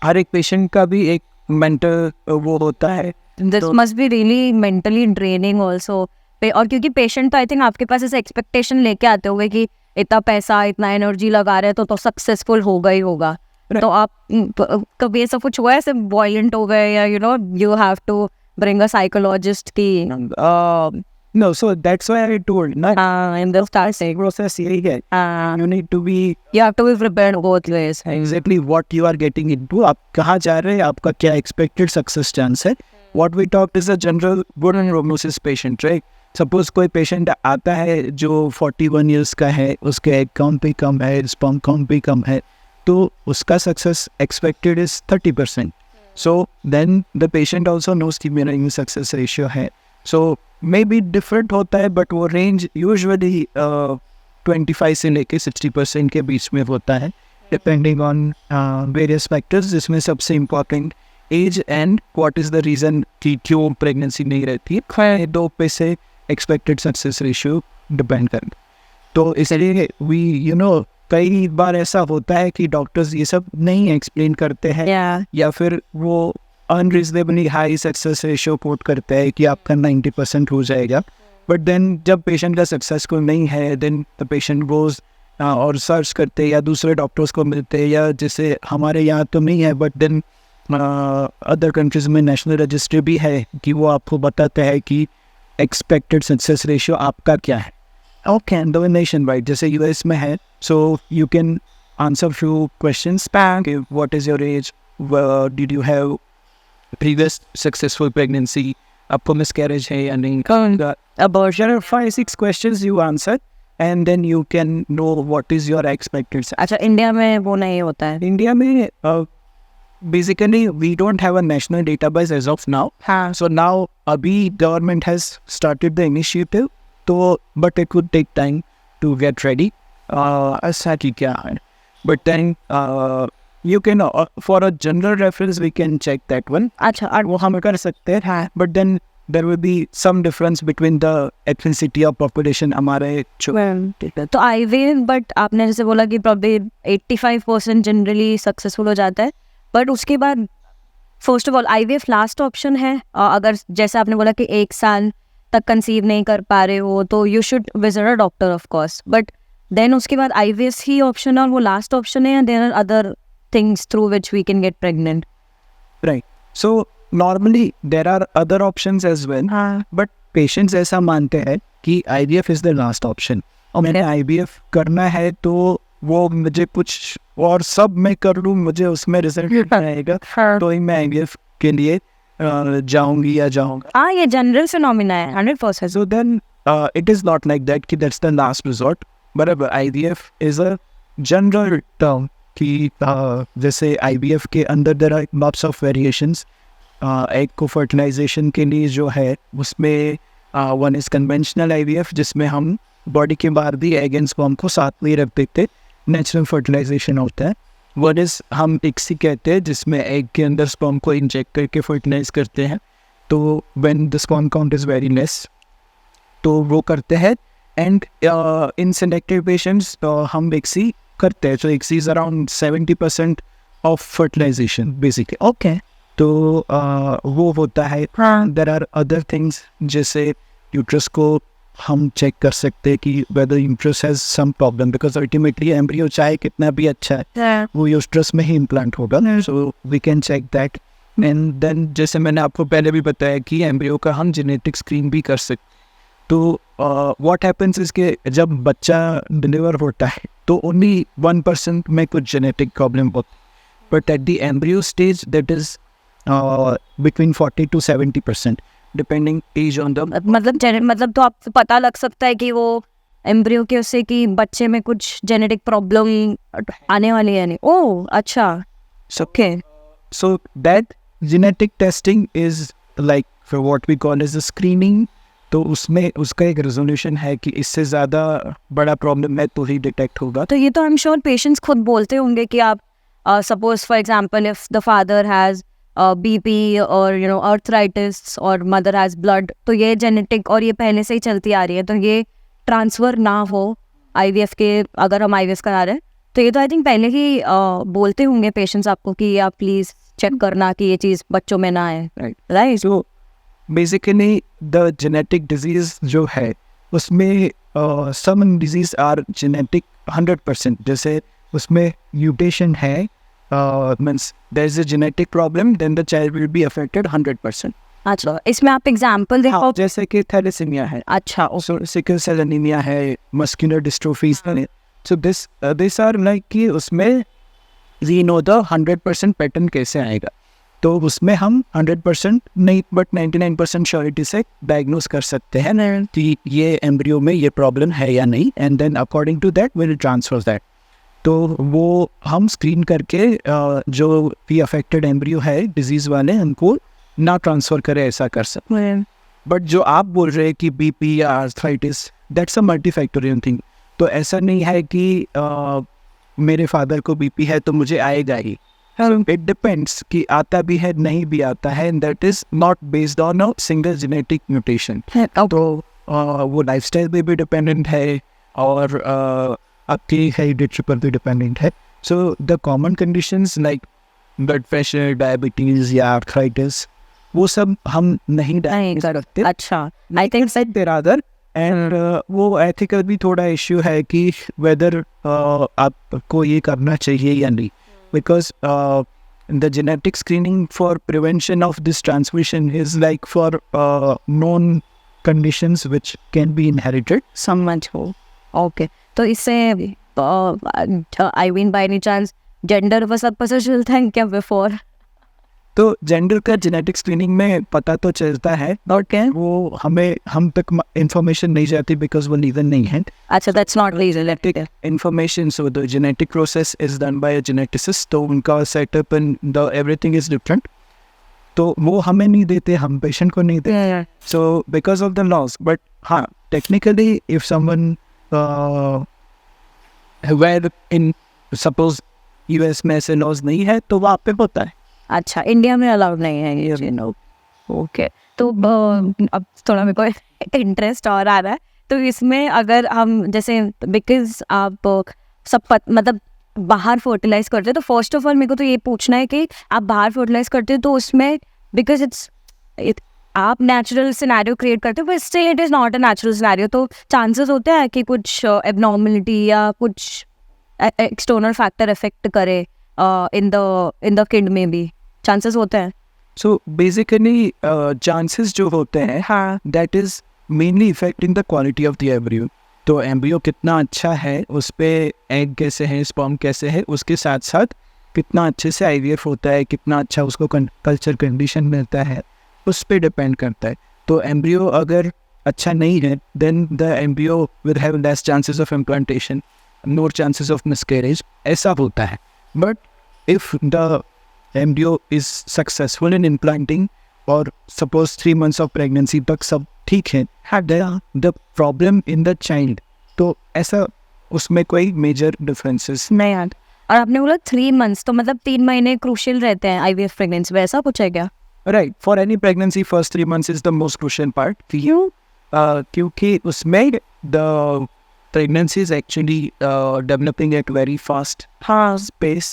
हर एक पेशेंट का भी एक मेंटल वो होता है। This must be really mentally draining also. और क्योंकि पेशेंट तो आई थिंक आपके पास ऐसे एक्सपेक्टेशन लेके आते होंगे कि इतना पैसा, इतना एनर्जी लगा रहे हैं तो सक्सेसफुल होगा ही होगा। तो आप कभी ऐसा कुछ हुआ है, ऐसे वॉयलेंट हो गए, या you have to bring a psychologist की? No, so that's why I told, in the starting process यही है, you need to be, you have to be prepared both ways. exactly what you are getting into, आप कहाँ जा रहे हैं, आपका क्या expected success chance है। What we talked is a general good prognosis patient, right? Suppose कोई patient आता है जो 41 years का है, उसके egg count भी कम है, sperm count भी कम है, तो उसका success expected is 30%. So then the patient also knows कि मेरा ये success ratio है। So मे बी डिफरेंट होता है, बट वो रेंज यूजुअली 25 से लेके 60% के बीच में होता है, डिपेंडिंग ऑन वेरियस फैक्टर्स, जिसमें सबसे important age and what is the reason कि क्यों प्रेगनेंसी नहीं रहती है। 2 पे से एक्सपेक्टेड सक्सेस रेशियो डिपेंड करता। तो इसलिए कई बार ऐसा होता है कि डॉक्टर्स ये सब नहीं एक्सप्लेन करते हैं, या फिर वो unreasonably high success ratio quote करते हैं कि आपका 90% हो जाएगा, बट देन जब पेशेंट का सक्सेसफुल नहीं है, देन द पेशेंट गोज और सर्च करते हैं या दूसरे डॉक्टर्स को मिलते हैं, या जैसे हमारे यहाँ तो नहीं है, बट देन अदर कंट्रीज में नेशनल रजिस्ट्री भी है कि वो आपको बताता है कि एक्सपेक्टेड सक्सेस रेशियो आपका क्या है। ओके, द नेशन वाइड जैसे US में है, so you can answer few questions, what is your age, did you have previous successful pregnancy, आपको miscarriage है या नहीं, abortion, 5-6 questions you answer and then you can know what is your expected size. अच्छा, इंडिया में वो नहीं होता है? इंडिया में basically we don't have a national database as of now. हाँ. So now अभी government has started the initiative, तो but it would take time to get ready. ऐसा कि क्या है, but then you can for a general reference we can check that one. अच्छा, और वो हम कर सकते हैं, but then there will be some difference between the ethnicity of population हमारे तो IVF, बट आपने जैसे बोला कि probably 85% जनरली सक्सेसफुल हो जाता है, बट उसके बाद first of all IVF last option है? अगर जैसे आपने बोला कि 1 साल तक कंसीव नहीं कर पा रहे हो तो you should visit a doctor of course, but then उसके बाद IVF ही ऑप्शन है और वो लास्ट ऑप्शन है, या there are other things through which we can get pregnant? Right. So normally there are other options as well, but patients ऐसा मानते हैं कि IVF is the last option, और मैंने IVF करना है तो वो मुझे कुछ और सब मैं कर लूँ, मुझे उसमें रिजल्ट आएगा तो ही मैं IVF के लिए जाऊंगी या जाऊंगा। हाँ, ये जनरल फिनोमिना है 100%. So then it is not like that कि that's the last resort, but IVF is a general term कि जैसे IVF के अंदर there are lots of variations. Egg को फर्टिलाइजेशन के लिए जो है उसमें वन इज़ कन्वेंशनल IVF, जिसमें हम बॉडी के बाहर भी एग एंड स्पर्म को साथ में रख देते, नेचुरल फर्टिलाइजेशन होता है। वन इज़ हम एक्सी कहते हैं, जिसमें एग के अंदर स्पर्म को इंजेक्ट करके फर्टिलाइज करते हैं। तो when the sperm count is very less, तो वो करते हैं। एंड इन सेलेक्टेड पेशेंट्स हम एक्सी करते हैं। तो ICSI is around 70% of fertilization basically. Okay. तो वो होता है। देयर आर अदर थिंग्स, जैसे यूट्रस को हम चेक कर सकते हैं कि whether uterus has some problem, because ultimately embryo चाहे कितना भी अच्छा है वो यूट्रस में ही इम्प्लांट होगा। So we can check that. And then जैसे मैंने आपको पहले भी बताया कि एम्ब्रियो का हम जेनेटिक स्क्रीन भी कर सकते। तो व्हाट हैपेंस इज के जब बच्चा डिलीवर होता है तो ओनली 1% में कुछ जेनेटिक प्रॉब्लम होती है, but at the embryo stage that is between 40 to 70% depending age on the मतलब तो आपको पता लग सकता है कि वो एम्ब्रियो के उससे कि बच्चे में कुछ जेनेटिक प्रॉब्लम आने वाली है नहीं। ओह अच्छा। Okay. so that genetic testing is like what we call as a screening। तो उसमें उसका एक रेजोल्यूशन है कि इससे ज़्यादा बड़ा प्रॉब्लम है तो ही डिटेक्ट होगा। तो ये तो आई एम श्योर पेशेंट्स खुद बोलते होंगे कि आप suppose for example if the father has BP और यू नो आर्थराइटिस और मदर हैज़ ब्लड, तो ये जेनेटिक और ये पहले से ही चलती आ रही है, तो ये ट्रांसफ़र ना हो आईवीएफ के, अगर हम आईवीएफ करा रहे हैं तो ये तो आई थिंक पहले ही बोलते होंगे पेशेंट्स आपको कि आप प्लीज़ चेक करना कि ये चीज़ बच्चों में ना आए। Right. So basically the genetic disease जो है उसमें सम डिजीज़ आर जेनेटिक 100%। जैसे उसमें म्यूटेशन है, means there is a genetic problem, then the child will be affected 100%। अच्छा, इसमें आप एग्जांपल देखो। जैसे कि थैलेसीमिया है, अच्छा, सिकल सेल एनीमिया है, मस्कुलर डिस्ट्रोफीज है। सो दिस आर लाइक कि उसमें वी नो द 100% पैटर्न कैसे आएगा। तो उसमें हम 100% नहीं बट 99% श्योरिटी से डायग्नोस कर सकते हैं कि ये एम्ब्रियो में ये प्रॉब्लम है या नहीं, and then according to that will transfer that. तो वो हम स्क्रीन करके जो भी अफेक्टेड एम्ब्रियो है डिजीज़ वाले, उनको ना ट्रांसफ़र करें, ऐसा कर सकते हैं। बट जो आप बोल रहे हैं कि बीपी या arthritis, that's a multifactorial thing. तो ऐसा नहीं है कि मेरे फादर को बीपी है तो मुझे आएगा ही। इट डिपेंड्स कि आता भी है नहीं भी आता है, and that is not based on a single genetic mutation. तो वो लाइफस्टाइल पे भी डिपेंडेंट है और आपकी हेरिडिटी पर भी डिपेंडेंट है। So the common conditions like blood pressure, diabetes या आर्थराइटिस, वो सब हम नहीं कर सकते। अच्छा, I think side there other, and वो एथिकल भी थोड़ा इश्यू है कि वेदर आपको ये करना चाहिए या नहीं, because the genetic screening for prevention of this transmission is like for known conditions which can be inherited। समझ हो। ओके, तो इससे I mean by any chance gender वो सब पता चलता है क्या बिफोर? तो जेंडर का जेनेटिक स्क्रीनिंग में पता तो चलता है, ओके, वो हम तक इंफॉर्मेशन नहीं जाती बिकॉज वो लीगल नहीं है। अच्छा, that's not legal information। So the genetic process is done by a geneticist, तो उनका setup and the everything is different. तो वो हमें नहीं देते, हम पेशेंट को नहीं देते। So because of the loss, but हाँ technically if someone were in suppose US में ऐसे लॉज नहीं है तो वहाँ पे होता है। अच्छा, इंडिया में अलाउड नहीं है ये, यू नो। ओके, तो अब थोड़ा मेरे को इंटरेस्ट और आ रहा है। तो इसमें अगर हम जैसे बिकॉज आप मतलब बाहर फर्टिलाइज करते हैं, तो फर्स्ट ऑफ ऑल मेरे को तो ये पूछना है कि आप बाहर फर्टिलाइज करते हो तो उसमें बिकॉज आप नेचुरल सिनेरियो क्रिएट करते हो, but still it is not a natural scenario, तो चांसेस होते हैं कि कुछ एबनॉर्मलिटी या कुछ एक्सटर्नल फैक्टर इफेक्ट करे इन द किड में भी चांसेस होते हैं। सो बेसिकली चांसेस जो होते हैं, हाँ, that is mainly affecting the quality of the embryo. तो एम्ब्रियो कितना अच्छा है, उस पर एग कैसे है, स्पर्म कैसे है, उसके साथ साथ कितना अच्छे से आईवीएफ होता है, कितना अच्छा उसको कल्चर कंडीशन मिलता है, उस पर डिपेंड करता है। तो एम्ब्रियो अगर अच्छा नहीं है, then the embryo will have less chances of implantation, more chances of miscarriage, ऐसा होता है। But if the embryo is successful in implanting और suppose 3 months of pregnancy तक सब ठीक है, the problem in the child, तो ऐसा उसमें कोई मेजर डिफरेंसेस नहीं यार। और आपने बोला 3 months, तो मतलब 3 महीने क्रूशियल रहते हैं IVF प्रेगनेंसी में, ऐसा कुछ है क्या? Right. For any pregnancy first 3 months is the most crucial part. क्यों? क्योंकि उसमें the pregnancy is actually developing at very fast pace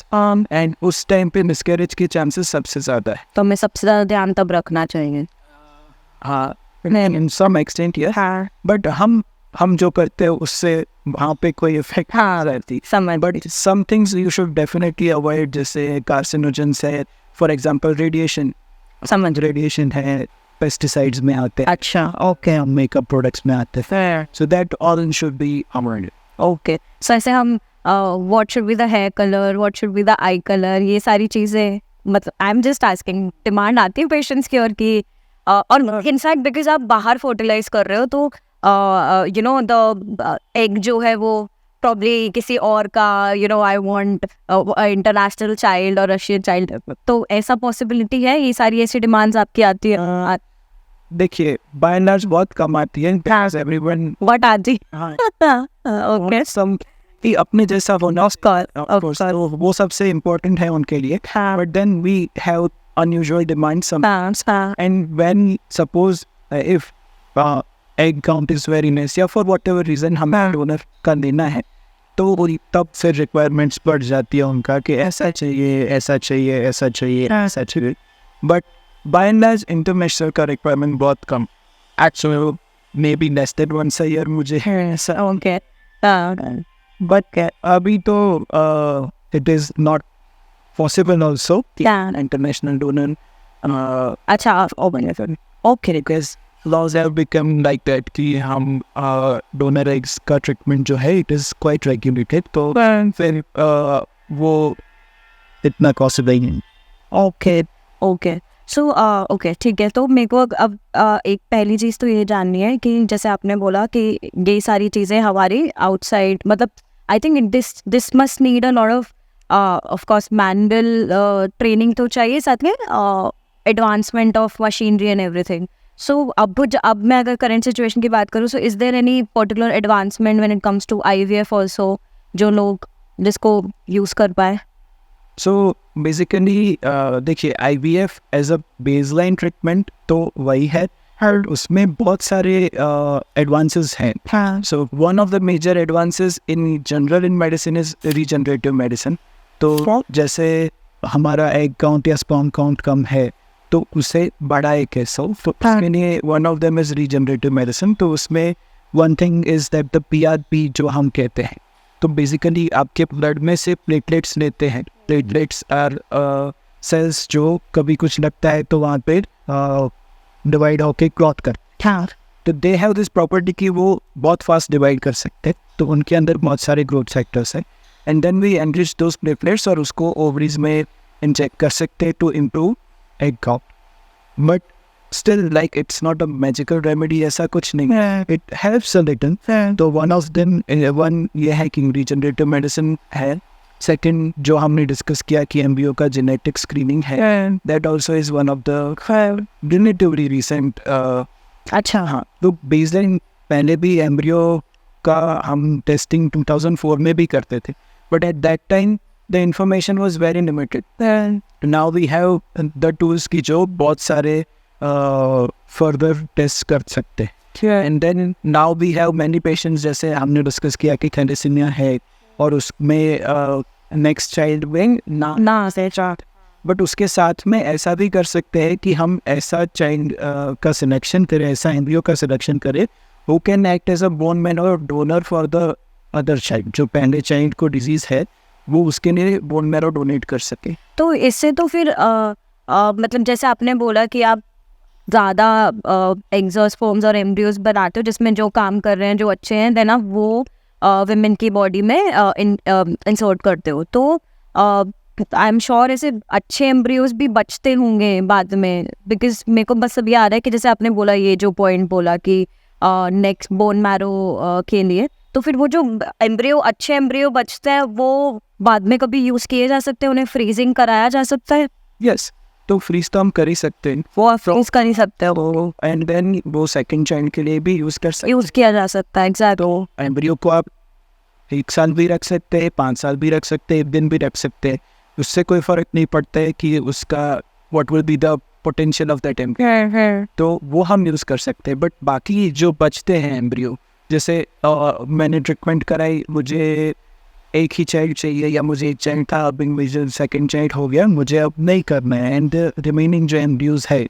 and उस टाइम पे मिसकैरेज के चांसेस सबसे ज़्यादा है। तो हमें सबसे ज़्यादा ध्यान तब रखना चाहिए। हाँ, in some extent yes, हाँ, बट हम जो करते हैं उससे वहाँ पे कोई इफेक्ट हाँ, रहती। समझ। But some things you should definitely avoid, जैसे कार्सिनोजेंस है, फॉर एग्जांपल रेडिएशन। समझ। रेडिएशन है, पेस्टिसाइड्स में आते हैं, अच्छा, ओके, मेकअप प्रोडक्ट्स में आते हैं, so that all should be avoided. Okay. So ऐसे हम what should be the hair colour, what should be the eye colour, ये सारी चीज़ें, मतलब I am just asking, demand आती है पेशेंट्स की, और कि और इनफैक्ट बिकॉज आप बाहर फर्टिलाइज कर रहे हो, तो यू नो द एग जो है वो प्रॉब्ली किसी और का, you know, I want international child और रशियन चाइल्ड, तो ऐसा पॉसिबिलिटी है? ये सारी ऐसी डिमांड्स आपकी आती है? देखिए, बाय एंड लार्ज बहुत कम आती है, एवरीवन व्हाट आती? ओके, सम कि अपने जैसा होना, ऑफ कोर्स वो सबसे इम्पोर्टेंट है उनके लिए, but then we have unusual demands sometimes, and when suppose if egg count is very less या for whatever reason हमें डोनर का देना है, तो तब फिर रिक्वायरमेंट्स बढ़ जाती है उनका कि ऐसा चाहिए, ऐसा चाहिए, ऐसा चाहिए, ऐसा चाहिए। But by and large international का रिक्वायरमेंट बहुत कम, actually may be less than once a year मुझे ऐसा। ओके, बट अभी तो it is not possible also, international donor अच्छा, okay, because laws have become like that कि हम donor eggs का treatment जो है it is quite regulated, तो फिर वो इतना possible नहीं। ओके, सो ओके, ठीक है। तो मेरे को अब एक पहली चीज़ तो ये जाननी है कि जैसे आपने बोला कि ये सारी चीज़ें हमारी आउटसाइड, मतलब I think this must need a lot of course manual training तो चाहिए, साथ में advancement of machinery and everything. So अब मैं अगर करंट सिचुएशन की बात करूँ, so is there any particular advancement when it comes to IVF also, जो लोग जिसको यूज़ कर पाए? सो बेसिकली देखिए, IVF as a baseline treatment तो वही है, और उसमें बहुत सारे एडवांसेस हैं। So one of the major advances in general in medicine is regenerative medicine. तो जैसे हमारा एग काउंट या स्पर्म काउंट कम है, तो उसे बढ़ाए कैसे, तो उसके लिए one of them is regenerative medicine. तो उसमें one thing is that the PRP जो हम कहते हैं, तो बेसिकली आपके ब्लड में से प्लेटलेट्स लेते हैं। प्लेटलेट्स आर सेल्स जो कभी कुछ लगता है तो वहाँ पे डिवाइड होके क्लॉट कर, तो दे हैव दिस प्रॉपर्टी कि वो बहुत फास्ट डिवाइड कर सकते हैं, तो उनके अंदर बहुत सारे ग्रोथ फैक्टर्स हैं। And then we enrich those platelets और उसको ओवरीज में इंजेक्ट कर सकते हैं to improve egg count. But still like it's not a magical remedy, ऐसा कुछ नहीं है, इट हेल्प्स अ लिटिल। तो वन ऑफ देम वन ये है कि रीजनरेटिव मेडिसिन है। सेकंड जो हमने डिस्कस किया कि एम्ब्रियो का जेनेटिक स्क्रीनिंग है, that also is one of the relatively recent. अच्छा, हाँ, तो बेसलाइन पहले भी एम्ब्रियो का हम टेस्टिंग 2004 में भी करते थे, but at that time the information was very limited. Now we have the tools की जो बहुत सारे फर्दर टेस्ट कर सकते हैं। And then now we have many patients, जैसे हमने डिस्कस किया कि थैलेसीमिया है और उसमें नेक्स्ट चाइल्ड विंग ना से चार्ट, बट उसके साथ में ऐसा भी कर सकते हैं कि हम ऐसा चाइल्ड का सिलेक्शन करें, ऐसा एम्ब्रियो का सिलेक्शन करें who can act as a bone marrow donor for the other child. जो पहले चाइल्ड को डिजीज़ है वो उसके लिए बोन मैरो डोनेट कर सके। तो इससे तो फिर मतलब जैसे आपने बोला कि आप ज़्यादा एग्जोस्पर्म्स और एम्ब्रियोज बनाते हो जिसमें जो काम कर रहे हैं, जो अच्छे हैं, देन आप वो विमेन की बॉडी में इंसर्ट करते हो, तो आई एम श्योर ऐसे अच्छे एम्ब्रियोज भी बचते होंगे बाद में। बिकॉज मेरे को बस अभी आ रहा है कि जैसे आपने बोला, ये जो पॉइंट बोला कि नेक्स्ट बोन मैरो के लिए, तो फिर वो जो एम्ब्रियो, अच्छे एम्ब्रियो बचते हैं, वो बाद में कभी यूज़ किए जा सकते हैं, उन्हें फ्रीजिंग कराया जा सकता है? यस, तो फ्रीज तो हम कर ही सकते हैं, वो आप फ्रीज कर ही सकते हो, एंड देन वो सेकंड चाइल्ड के लिए भी यूज़ किया जा सकता है। एग्जैक्ट। तो एम्ब्रियो को आप 1 साल भी रख सकते हैं, 5 साल भी रख सकते हैं, 1 दिन भी रख सकते हैं, उससे कोई फ़र्क नहीं पड़ता है कि उसका what will be the potential of that embryo, तो वो हम यूज़ कर सकते हैं। बट बाकी जो बचते हैं एम्ब्रियो, जैसे मैंने ट्रीटमेंट कराई, मुझे एक ही चाइल्ड चाहिए या मुझे एक चाइल्ड था, अब मुझे सेकंड चाइल्ड हो गया, मुझे अब नहीं करना है, एंड रिमेनिंग जो एम्ब्रियोज है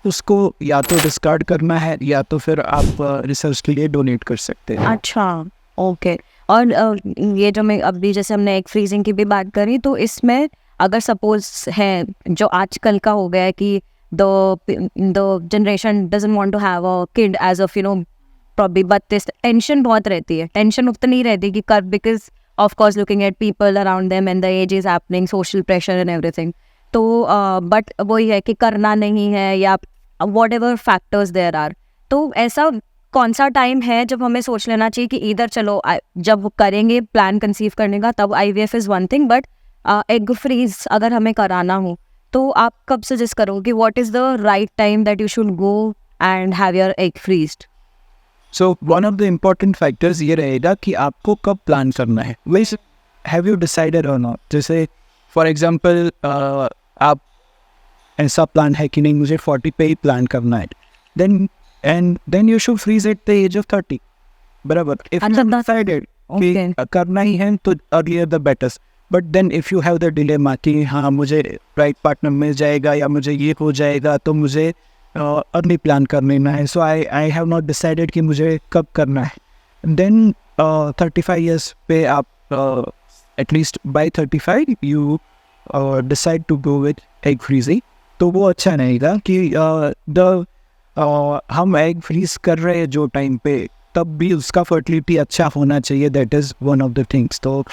उसको या तो डिस्कार्ड करना है या तो फिर आप रिसर्च के लिए डोनेट कर सकते हैं। अच्छा, ओके। और ये जो मैं अभी जैसे हमने एग फ्रीजिंग की भी बात करी, तो इसमें अगर सपोज है जो आजकल का हो गया है कि the generation doesn't want to have a kid age of probably, but tension बहुत रहती है, टेंशन उतनी रहती कि कर, because of course looking at people around them and the age is happening, social pressure and everything, तो बट वही है कि करना नहीं है या whatever factors there are, तो ऐसा कौन सा टाइम है जब हमें सोच लेना चाहिए कि इधर चलो जब करेंगे प्लान कंसीव करने का तब IVF is one thing, but egg freeze अगर हमें कराना हो तो आप कब सजेस्ट करोगे कि what is the right time that you should go and have your egg freezed? So one of the important factors ये रहेगा कि आपको कब प्लान करना है, वैसे हैव यू डिसाइडेड और नॉट। जैसे फॉर एग्जांपल आप ऐसा प्लान है कि नहीं मुझे 40 पे ही प्लान करना है, then you should freeze at the age of 30, बराबर। If you have decided कि करना ही है तो earlier the better, but then if you have the dilemma कि हाँ मुझे right partner मिल जाएगा या मुझे ये हो जाएगा तो मुझे अर्ली प्लान कर लेना है, so I have not decided कि मुझे कब करना है, then 35 years पे आप at least by 35 you decide to go with egg freezing, तो वो अच्छा रहेगा कि हम एग फ्रीज कर रहे हैं जो टाइम पे, तब भी उसका फर्टिलिटी अच्छा होना चाहिए, that is one of the things. तो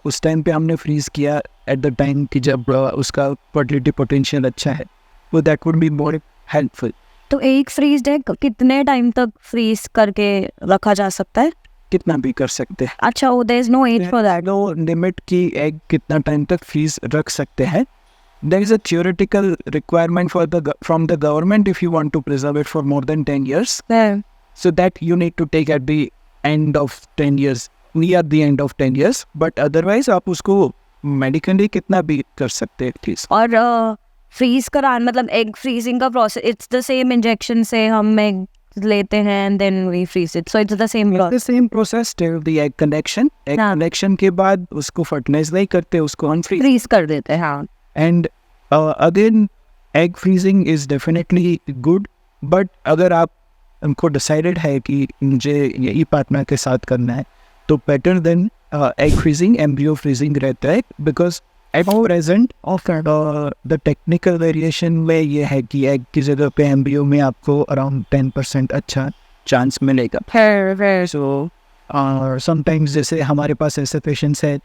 उस टाइम पे हमने फ्रीज किया एट द टाइम कि जब उसका फर्टिलिटी पोटेंशियल अच्छा है, वो that would be more helpful. तो एग फ्रीज्ड एग कितने टाइम तक फ्रीज करके रखा जा सकता है? कितना भी कर सकते हैं। अच्छा, there is no age for that? No limit कि एग कितना टाइम तक फ्रीज रख सकते हैं। There is a theoretical requirement from the government if you want to preserve it for more than 10 years. Yeah. So that you need to take at the end of 10 years, near the end of 10 years. But otherwise आप उसको medically कितना भी कर सकते हैं please. और फ्रीज कराना मतलब एग फ्रीजिंग का process it's the same injection से हम एग लेते हैं and then we freeze it. So it's the same process. The same process till the egg connection. Egg connection के बाद उसको fertilize नहीं करते, उसको unfreeze. फ्रीज कर देते हैं, हाँ. And again, egg freezing is definitely good, but अगर आप उनको decided है कि मुझे यही पार्टनर के साथ करना है, तो better than egg freezing, embryo freezing रहता है, because at present the technical variation में ये है कि egg की जगह पे embryo में आपको around 10% अच्छा chance मिलेगा। So sometimes जैसे हमारे पास ऐसे patients है।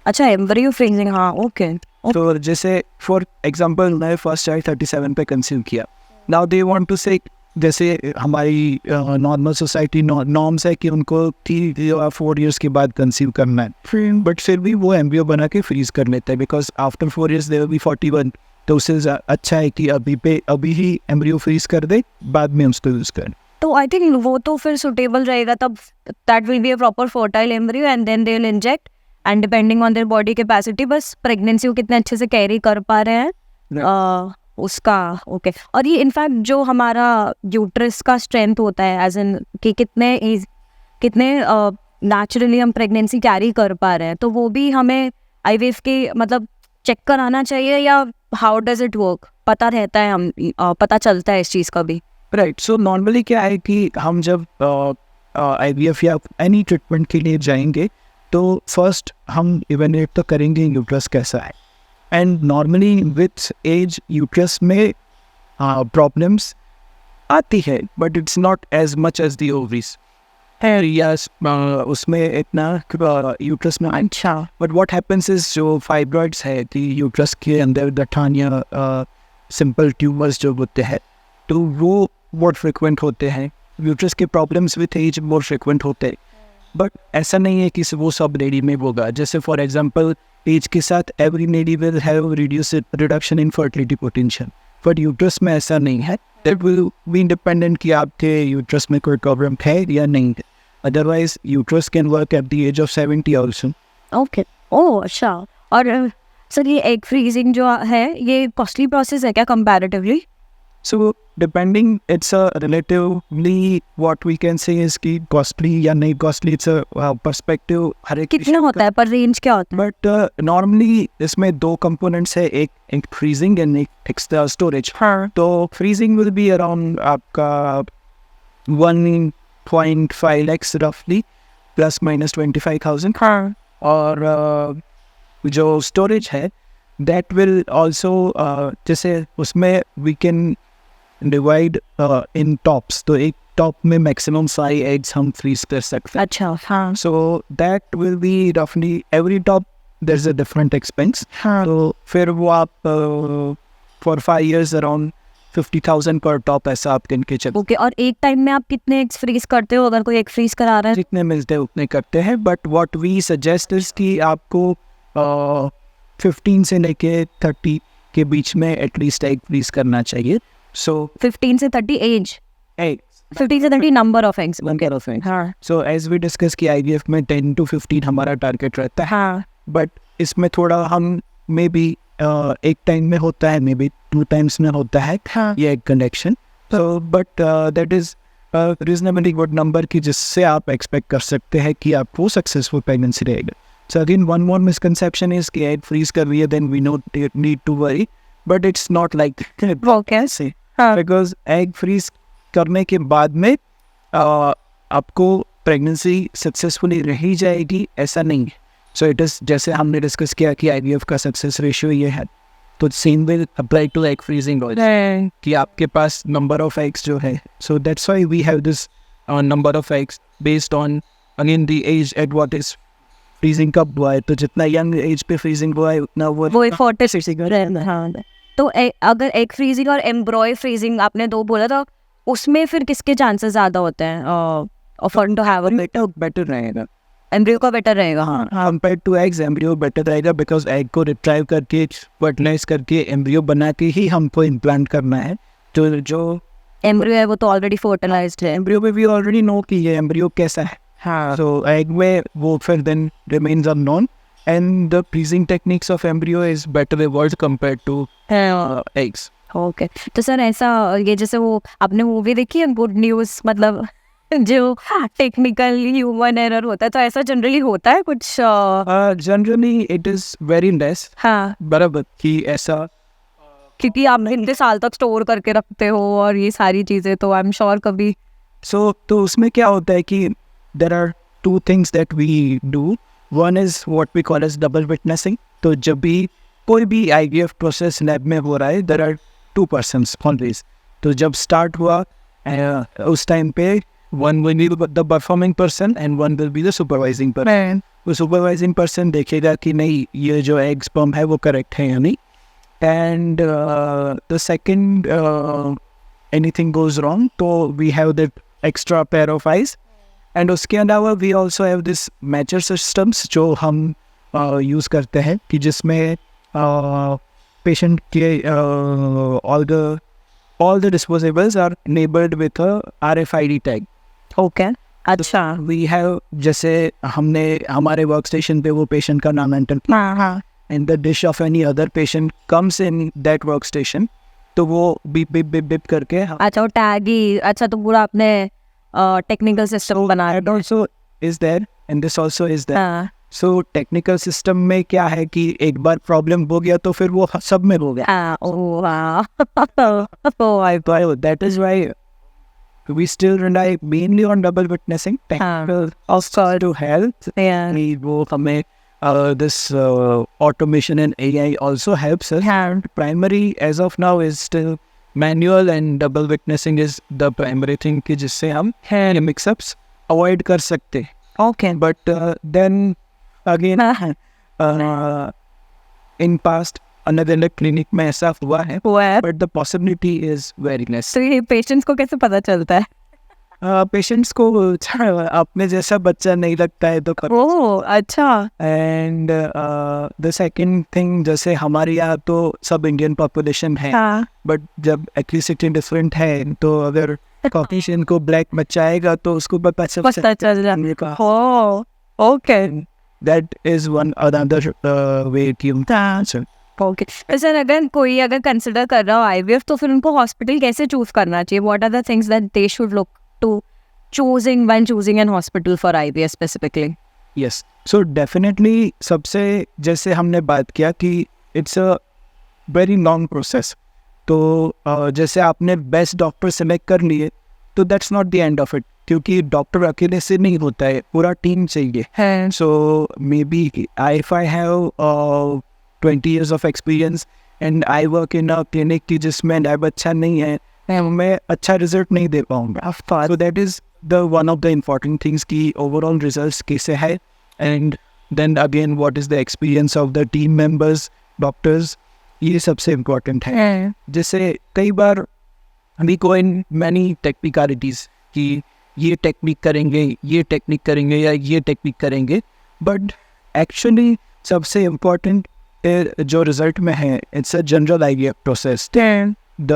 अच्छा, एम्ब्रियो फ्रीजिंग, हाँ, ओके। तो जैसे फॉर एग्जांपल मैं फर्स्ट चाइल्ड 37 पे कंसीव किया, नाउ दे वांट टू से, जैसे हमारी नॉर्मल सोसाइटी नॉर्म्स है कि उनको 3 या 4 इयर्स के बाद कंसीव करना है, बट फिर भी वो एम्ब्रियो बना के फ्रीज कर लेते हैं, because after 4 years they will be 41, तो उससे अच्छा है कि अभी ही एम्ब्रियो फ्रीज कर दे, बाद में उसको यूज़ करें। तो आई थिंक वो तो फिर सुटेबल रहेगा, तब that will be a proper fertile embryo and then they will inject and depending on their body capacity बस प्रेगनेंसी को कितने अच्छे से कैरी कर पा रहे हैं उसका, ओके। और ये इनफैक्ट जो हमारा यूट्रस का स्ट्रेंथ होता है, एज इन कि कितने नेचुरली हम प्रेगनेंसी कैरी कर पा रहे हैं, तो वो भी हमें IVF के मतलब चेक कराना चाहिए, या हाउ डज इट वर्क? पता रहता है, हम पता चलता है इस चीज़ का भी? राइट, सो नॉर्मली क्या है कि हम जब IVF या एनी ट्रीटमेंट के लिए जाएंगे तो फर्स्ट हम इवेल्युएट तो करेंगे यूट्रस कैसा है, and normally with age uterus में प्रॉब्लम्स आती है, but it's not as much as the ovaries है, यस उसमें इतना यूट्रस में अच्छा, बट व्हाट हैपेंस इज जो फाइब्रॉइड्स है कि यूट्रस के अंदर गठान या सिंपल ट्यूमर्स जो होते हैं, तो वो बहुत फ्रिक्वेंट होते हैं, यूट्रस के प्रॉब्लम्स विथ एज बहुत फ्रिक्वेंट होते हैं, बट ऐसा नहीं है कि वो सब लेडी में होगा। जैसे फॉर एग्जांपल एज के साथ every lady will have reduction in fertility potential, but uterus में ऐसा नहीं है, दैट विल बी इंडिपेंडेंट कि आपके यूट्रस में कोई प्रॉब्लम है या नहीं है। Otherwise, uterus can work at the age of 70 also. Okay, ओह अच्छा। और सर ये एग फ्रीजिंग जो है ये कॉस्टली प्रोसेस है क्या comparatively? So depending, it's a relatively what we can say is कि costly या नहीं costly, it's a perspective हर एक कितना होता है पर रेंज क्या होता है? बट नॉर्मली इसमें दो कंपोनेंट्स है, एक फ्रीजिंग एंड एक एक्स्ट्रा स्टोरेज। हाँ, तो फ्रीजिंग विल बी अराउंड आपका 1.5 lakhs रफली प्लस माइनस 25,000। हाँ, और जो स्टोरेज है दैट विल ऑल्सो जैसे उसमें we can divide in tops, तो एक टॉप में मैक्सिमम 5 एग्स हम फ्रीज कर सकते हैं। अच्छा, हाँ, So that will be roughly every top there's a different expense. हाँ, तो फिर वो आप for 5 years around 50,000 per top ऐसा आप गिन के चलो। ओके। और एक टाइम में आप कितने एग्स फ्रीज करते हो अगर कोई एग फ्रीज करा रहा है? जितने मिलते हैं उतने करते हैं, but what we suggest is कि आपको 15 से लेके 30 के बीच में एटलीस्ट एग फ्रीज करना चाहिए। So 15 से 30 एज, eggs 15 से 30 number of eggs. number of eggs. हाँ, So as we discuss कि IVF में 10 to 15 हमारा टारगेट रहता है, हाँ, बट इसमें थोड़ा हम मे बी एक टाइम में होता है, मे बी 2 times में होता है हाँ, ये कनेक्शन। तो but that is reasonably good number की जिससे आप एक्सपेक्ट कर सकते हैं कि आपको सक्सेसफुल प्रेगनेंसी रहेगा। So again one more misconception is कि एग फ्रीज कर रही है then we not need to worry, but it's not like okay, say, हाँ, बिकॉज एग फ्रीज करने के बाद में आपको प्रेगनेंसी सक्सेसफुली रही जाएगी ऐसा नहीं है। सो इट इज़ जैसे हमने डिस्कस किया कि IVF का सक्सेस रेशियो ये है, तो same will apply to egg freezing also कि आपके पास नंबर ऑफ एग्स जो है। So that's why we have this number of eggs based on again the age at what is freezing कब हुआ है। तो जितना यंग एज पे फ्रीजिंग हुआ है उतना वो 40 हाँ। तो अगर एग फ्रीजिंग और एम्ब्रॉय फ्रीजिंग आपने दो बोला तो उसमें फिर किसके चांसेस ज्यादा होते हैं ऑफर टू हैव बेटर रहेगा। एम्ब्रियो का बेटर रहेगा? हाँ, compare to eggs embryo better रहेगा, बिकॉज एग को रिट्राइव करके फर्टिलाइज करके एम्ब्रियो बना के ही हमको इम्प्लांट करना है। तो जो एम्ब्रियो है वो तो ऑलरेडी फर्टिलाइज्ड है। एम्ब्रियो में वी ऑलरेडी नो कि ये एम्ब्रियो कैसा है। हाँ, सो एग में वो फिर then remains unknown and the freezing techniques of embryo is better evolved compare to eggs. Okay. तो सर ऐसा ये जैसे वो आपने मूवी देखी है गुड न्यूज़, मतलब जो टेक्निकल ह्यूमन एरर होता है, तो ऐसा जनरली होता है कुछ? Generally it is very less. हाँ, बराबर कि ऐसा क्योंकि आप इतने साल तक स्टोर करके रखते हो और ये सारी चीजें, तो आई एम श्योर कभी तो उसमें क्या होता है कि there are 2 things that we do. One is what we call as double witnessing. तो जब भी कोई भी IVF प्रोसेस लैब में हो रहा है there are 2 persons always. तो जब स्टार्ट हुआ उस टाइम पे one will be the performing person and one will be the supervising person. वो supervising person देखेगा कि नहीं ये जो egg sperm है वो correct है या नहीं, and the second anything goes wrong तो we have that extra pair of eyes. And उसके अलावा we also have this matcher systems जो हम यूज़ करते हैं कि जिसमें पेशेंट के all the disposables are enabled with a RFID tag. Okay, अच्छा, We have जैसे हमने हमारे वर्क स्टेशन पे वो पेशेंट का नाम एंटर किया हाँ, हाँ, and the dish of any other patient comes in that work station, तो वो बिप बिप बिप बिप करके अच्छा वो टैग ही, अच्छा तो पूरा आपने टेक्निकल सिस्टम बनाया। that also is there and this also is there. हाँ, सो टेक्निकल सिस्टम में क्या है कि एक बार प्रॉब्लम हो गया तो फिर वो सब में हो गया। हाँ, ओह वाह, That is why we still rely mainly on double witnessing. Technical also to help. वो हमें this automation and AI also helps us. Primary as of now is still manual and double witnessing is the primary thing कि जिससे हम mix-ups avoid कर सकते। Okay, But then again in past another clinic में ऐसा हुआ है, but the possibility is very less. तो ये पेशेंट्स को कैसे पता चलता है? पेशेंट्स को अपने जैसा बच्चा नहीं लगता है तो करो। ओह अच्छा। एंड द सेकंड थिंग, जैसे हमारे यहाँ तो सब इंडियन पॉपुलेशन है, हाँ बट जब एथनिसिटी डिफरेंट है तो अगर कॉकेशियन को ब्लैक बच्चा आएगा तो उसको पता चल रहा। Oh okay that is one another way कि ओके। सर अगर कंसिडर कर रहा हो आईवीएफ तो फिर उनको हॉस्पिटल कैसे चूज करना चाहिए? What are the things that they should look to choosing an hospital for IVF specifically? Yes, so definitely सबसे जैसे हमने बात किया कि it's a very long process, तो जैसे आपने बेस्ट डॉक्टर सेलेक्ट कर लिए तो that's not the end of it, क्योंकि डॉक्टर अकेले से नहीं होता है, पूरा टीम चाहिए है। So may be if I have 20 years of experience and I work in a clinic की जिसमें लैब अच्छा नहीं है, मैं अच्छा रिजल्ट नहीं दे पाऊँगा। So that is the one of the important things कि overall results कैसे है, and then again what is the experience of the team members, doctors, ये सबसे important है। जैसे कई बार we go in many technicalities कि ये टेक्निक करेंगे या ये टेक्निक करेंगे, बट एक्चुअली सबसे इम्पोर्टेंट जो रिजल्ट में है, it's a general IVF process, the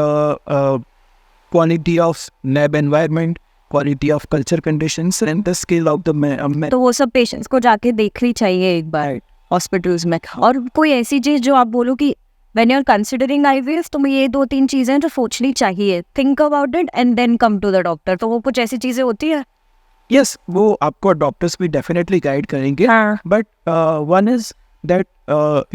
quality of lab environment, quality of culture conditions and the skill of the तो वो सब पेशेंट्स को जाके देखनी चाहिए एक बार हॉस्पिटल्स में। और कोई ऐसी चीज जो आप बोलो कि when you are considering IVF तो ये 2-3 चीजें जो सोचनी चाहिए, think about it and then come to the doctor, तो वो कुछ ऐसी चीजें होती है? यस, वो आपको डॉक्टर्स भी डेफिनेटली गाइड करेंगे, but one is that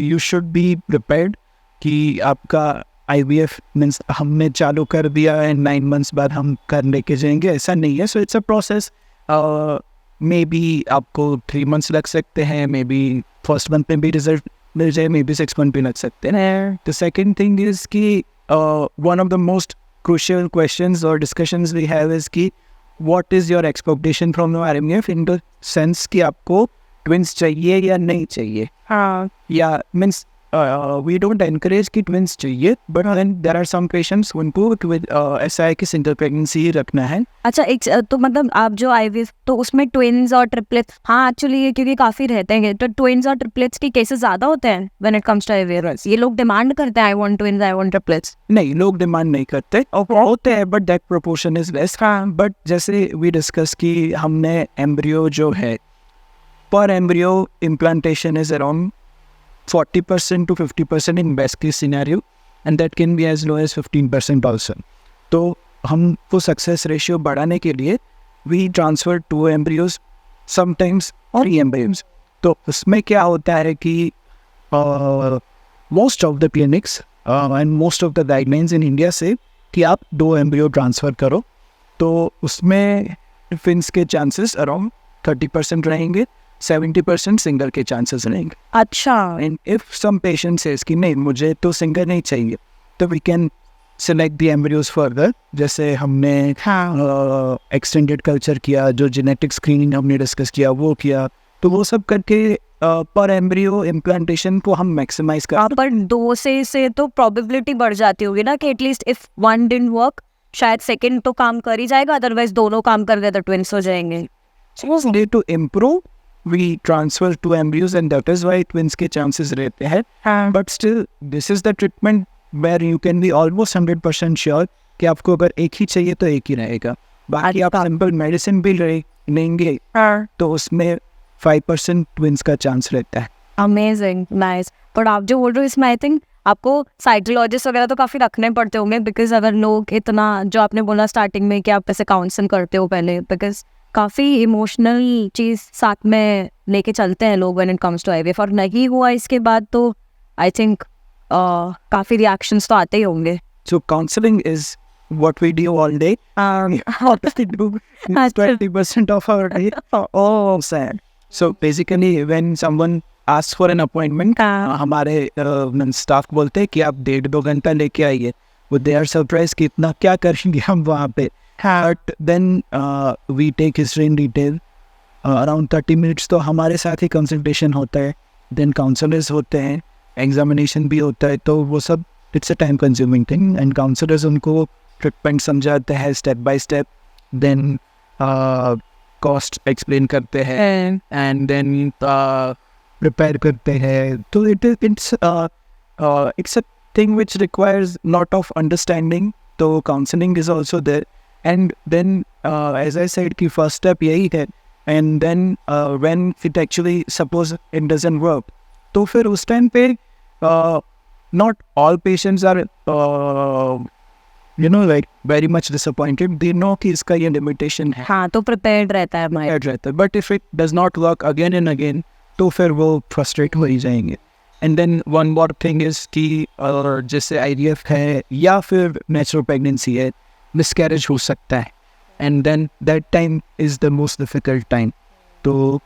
you should be prepared कि आपका IVF मीन्स हमने चालू कर दिया एंड 9 months बाद हम कर लेके जाएंगे, ऐसा नहीं है। So it's a process, may be आपको 3 months लग सकते हैं, मे बी फर्स्ट मंथ में भी रिजल्ट मिल जाए, मे बी 6 months भी लग सकते हैं। द सेकेंड थिंग इज कि one of the most crucial questions और डिस्कशंस वी हैव इज कि what is your expectation from your IVF in the sense कि आपको ट्विंस चाहिए या नहीं चाहिए। या मीन्स वी डोंट एनकरेज कि ट्विंस चाहिए, but then there are some patients उनको ऐसा है कि सिंगल प्रेगनेंसी ही रखना है। अच्छा, एक तो मतलब आप जो आईवीएफ तो उसमें ट्विंस और ट्रिपलेट्स, हाँ एक्चुअली ये क्योंकि काफी रहते हैं, तो ट्विंस और ट्रिपलेट्स के केसेस ज्यादा होते हैं when it comes to IVF? ये लोग डिमांड करते हैं I want twins, I want triplets? नहीं, लोग डिमांड नहीं करते, होते हैं but that proportion is less. But जैसे वी डिस्कस कि हमने एम्ब्रियो जो है, per embryo implantation is around 40% to 50% in best case scenario, and that can be as low as 15% also. तो हमको सक्सेस रेशियो बढ़ाने के लिए we transfer 2 embryos, sometimes 3 embryos. तो उसमें क्या होता है कि most of the clinics and most of the guidelines in India से कि आप 2 embryo transfer करो, तो उसमें ट्विंस के चांसेस अराउंड 30% रहेंगे, 70% सिंगल के चांसेस रहेंगे। अच्छा, and if some patient says कि नहीं मुझे तो सिंगल नहीं चाहिए, तो we can select the embryos further. जैसे हमने एक्सटेंडेड कल्चर किया, जो जेनेटिक स्क्रीनिंग हमने डिस्कस किया वो किया, तो वो सब करके पर एम्ब्रियो इम्प्लांटेशन को हम मैक्सिमाइज कर। पर 2 से तो प्रोबेबिलिटी बढ़ जाती होगी ना कि एटलीस्ट इफ 1 डिडंट वर्क शायद सेकंड तो काम कर ही जाएगा, अदरवाइज दोनों काम कर गए तो ट्विंस हो जाएंगे। To improve we transfer 2 embryos and that is why twins के chances रहते हैं, but still this is the treatment where you can be almost 100% sure कि आपको अगर एक ही चाहिए तो एक ही रहेगा, बाकी आप सिंपल मेडिसिन भी लेंगे तो उसमें 5% ट्विंस का चांस रहता है। Amazing, nice. पर आप जो बोल रहे हो इसमें आई थिंक आपको साइकोलॉजिस्ट वगैरह तो काफ़ी रखने पड़ते होंगे, बिकॉज अगर लोग इतना, जो आपने बोला स्टार्टिंग में कि आप ऐसे काउंसलिंग करते हो पहले, बिकॉज काफ़ी इमोशनल चीज़ साथ में लेके चलते हैं लोग when it comes to IVF, और नहीं हुआ इसके बाद तो आई थिंक काफ़ी रिएक्शंस तो आते ही होंगे। So counseling is what we do all day. What we do is 20% of our day. Oh, sad. So basically when someone asks for an appointment, हमारे स्टाफ बोलते हैं कि आप 1.5-2 घंटा लेके आइए, वो दे आर सरप्राइज कि इतना क्या करेंगे हम वहाँ पे। But then we take history in detail. Around 30 minutes तो हमारे साथ ही कंसल्टेशन होता है, then counselors होते हैं, एग्जामिनेशन भी होता है, तो वो सब it's a time consuming thing, and counsellors उनको ट्रीटमेंट समझाते हैं step by step, then cost explain करते हैं एंड देन प्रिपेयर करते हैं. तो it's a thing which requires lot of understanding. तो counseling is also there. And then as I said कि first step यही है. And then when it actually suppose it doesn't work, तो फिर उस टाइम पे not all patients are like very much disappointed. They know कि इसका ये limitation है. हाँ, तो prepared रहता है mind. Prepared रहता है. But if it does not work again and again, तो फिर वो frustrate हो ही जाएंगे. And then one more thing is कि जैसे IVF है या फिर natural pregnancy है, miscarriage हो सकता है. And then that time is the most difficult time. तो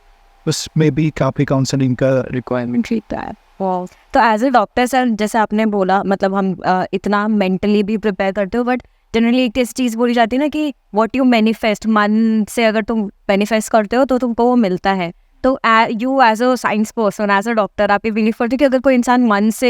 उसमें भी काफ़ी काउंसलिंग का रिक्वायरमेंट रहता है. तो एज ए डॉक्टर सर, जैसे आपने बोला, मतलब हम इतना मेंटली भी प्रिपेयर करते हो, बट जनरली एक चीज़ बोली जाती है ना कि व्हाट यू मैनिफेस्ट, मन से अगर तुम मैनिफेस्ट करते हो तो तुमको वो मिलता है. तो you as a science person, as a doctor, आप ये बिलीव करते हो कि अगर कोई इंसान मन से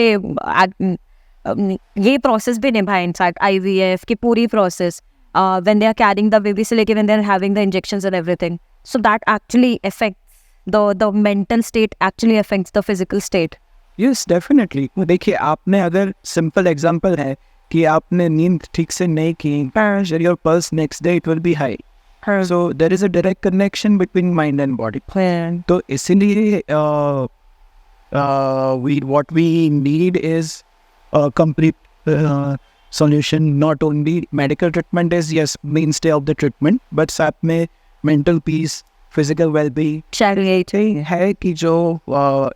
ये प्रोसेस भी निभाए, इनफैक्ट IVF की पूरी process, when they are carrying the baby से लेके when they are having the injections and everything, so that actually affects the mental state, actually affects the physical state. Yes, definitely. देखिए, आपने अगर सिंपल एग्जांपल है कि आपने नींद ठीक से नहीं की, your pulse next day it will be high. So there is a direct connection between mind and body. तो इसीलिए what we need is a complete solution. Not only medical treatment is yes mainstay of the treatment, but साथ में mental peace, physical well-being है कि जो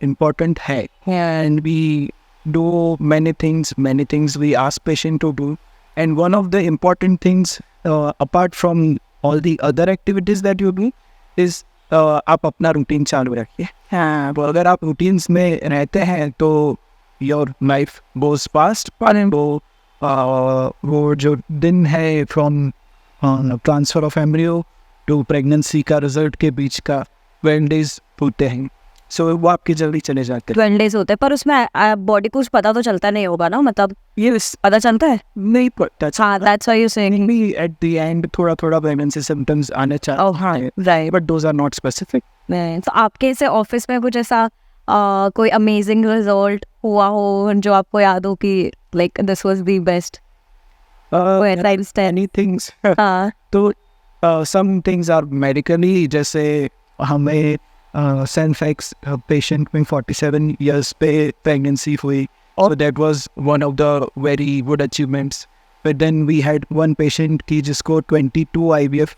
important है. And we do many things we ask patient to do. And one of the important things apart from all the other activities that you do is आप अपना रूटीन चालू रखिए. हाँ, अगर आप रूटीन्स में रहते हैं तो योर लाइफ गोज फास्ट. वो जो दिन है from transfer of embryo to pregnancy का रिजल्ट के बीच का 12 days होते हैं. सो वो आपके जल्दी चले जाते हैं. 12 days होते हैं, पर उसमें बॉडी को कुछ पता तो चलता नहीं होगा ना, मतलब ये पता चलता है नहीं पता. हाँ, that's why you're saying. At the end थोड़ा प्रेगनेंसी सिम्टम्स आने चाहिए, right, but those are not specific. तो आपके से ऑफिस में कुछ ऐसा कोई अमेजिंग रिजल्ट हुआ हो जो आपको याद हो कि like this was the best? Any things. तो सम थिंग्स आर मेडिकली, जैसे हमें सेल्फ पेशेंट में 47 years पे प्रेगनेंसी हुई. So that was one of the very good achievements. But then we had one patient की जिसको 22 IVF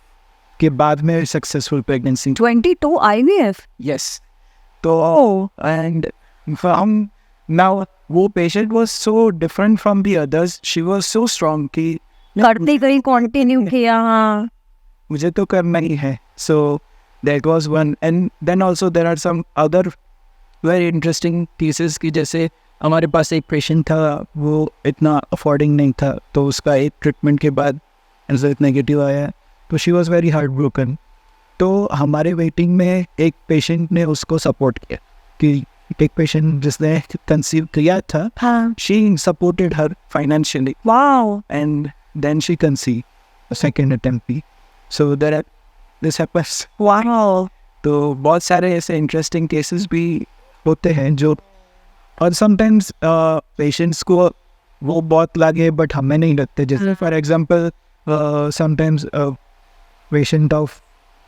के बाद में successful pregnancy. 22 IVF? Yes. तो and now वो patient was so different from the others. She was so strong कि करते गई, कंटिन्यू किया. हाँ, मुझे तो करना ही है. So that was one. And then also there are some other very interesting cases की जैसे हमारे पास एक पेशेंट था, वो इतना अफोर्डिंग नहीं था, तो उसका एक ट्रीटमेंट के बाद रिजल्ट नेगेटिव आया, तो she was very heart broken. तो हमारे वेटिंग में एक पेशेंट ने उसको सपोर्ट किया कि एक पेशेंट जिसने कंसीव किया था, she supported her financially. Wow. And then she conceive second attempt. So this happens. Wow. तो बहुत सारे ऐसे इंटरेस्टिंग केसेस भी होते हैं जो, और समटाइम्स पेशेंट्स को वो बहुत लगे बट हमें नहीं लगते. जैसे for example sometimes patient of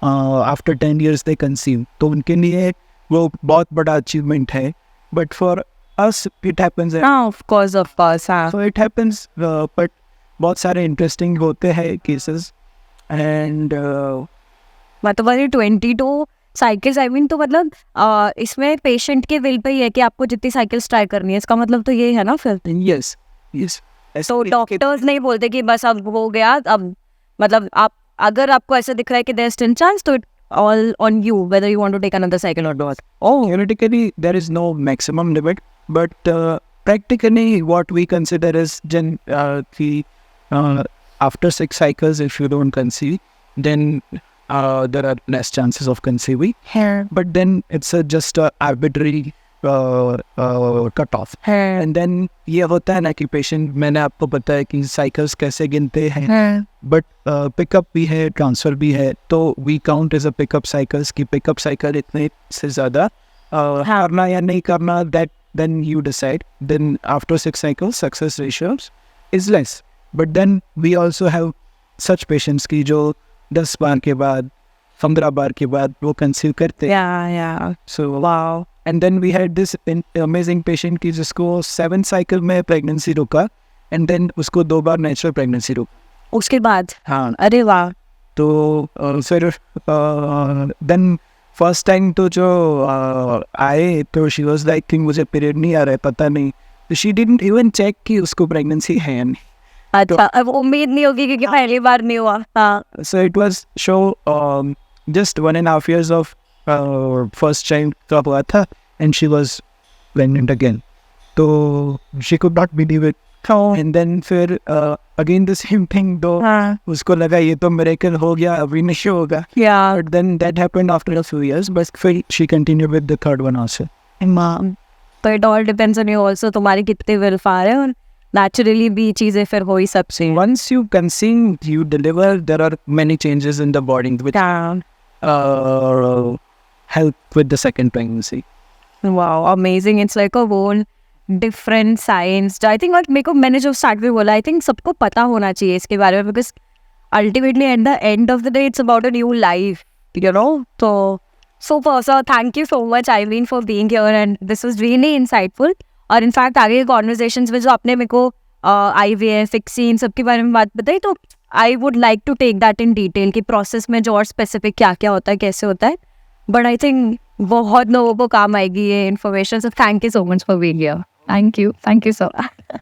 after 10 years they conceive, तो उनके लिए वो बहुत बड़ा अचीवमेंट है, but for us it happens. Of course so it happens. But बहुत सारे इंटरेस्टिंग होते हैं केसेस. एंड मतलब 22 साइकिल्स, आई मीन, तो मतलब इसमें पेशेंट के विल पे ही है कि आपको जितनी साइकिल्स ट्राई करनी है. इसका मतलब तो ये है ना फिर. यस. तो डॉक्टर्स नहीं बोलते कि बस अब हो गया, अब मतलब आप अगर आपको ऐसा दिख रहा है कि देयर इज स्टिल चांस, तो it all on you whether you want to take another cycle और not. Theoretically there is no maximum limit, but practically what we consider is after 6 cycles if you don't conceive, then there are less chances of conceiving. But then it's just a arbitrary cut off है। एंड देन ये होता है ना कि पेशेंट, मैंने आपको बताया कि साइकिल्स कैसे गिनते हैं, बट पिकअप भी है, ट्रांसफर भी है, तो we count as a pickup cycles की पिकअप साइकिल इतने से ज़्यादा करना या नहीं करना, that then you decide. Then after 6 cycles, success ratios is less. But then we also have such patients की जो 10 बार के बाद, 15 बार के बाद वो conceive करते हैं. yeah. So wow. And then we had this amazing patient की जिसको 7 cycle में pregnancy रुका, and then उसको 2 बार natural pregnancy रुका. उसके बाद हाँ. अरे वाह. तो फिर then फर्स्ट टाइम तो जो आए तो शी वाज लाइक कि मुझे पीरियड नहीं आ रहा है, पता नहीं, तो शी डिडंट इवन चेक कि उसको प्रेगनेंसी है या नहीं. अच्छा, अब उम्मीद नहीं होगी क्योंकि पहली बार नहीं हुआ. हाँ. So it was so just 1.5 years of first child का हुआ था, and she was pregnant again. तो she could not believe it. And then फिर अगेन द सेम थिंग, तो उसको लगा ये तो मिरेकल हो गया, अभी नहीं होगा. But then that happened after a few years, but फिर she continued with the third one also. तो it all depends on you also, तुम्हारी कितने विल फार है, और naturally भी चीजें फिर हो ही सबसे. Once you conceive, you deliver, there are many changes in the body which help with the second pregnancy. Wow, amazing. It's like a whole different science. I think what मेरे को, मैंने जो स्टार्ट में बोला, I think सबको पता होना चाहिए इसके बारे में, because ultimately at the end of the day it's about a new life, you know. So super. So thank you so much, Irene, for being here, and this was really insightful. और in fact आगे conversations में जो आपने मेरे को IVF, vaccine सबके बारे में बात बताई, तो I would like to take that in detail कि process में जो और specific क्या क्या होता है, कैसे होता है. But I think बहुत लोगों को काम आएगी ये information. So thank you so much for being here. Thank you so much.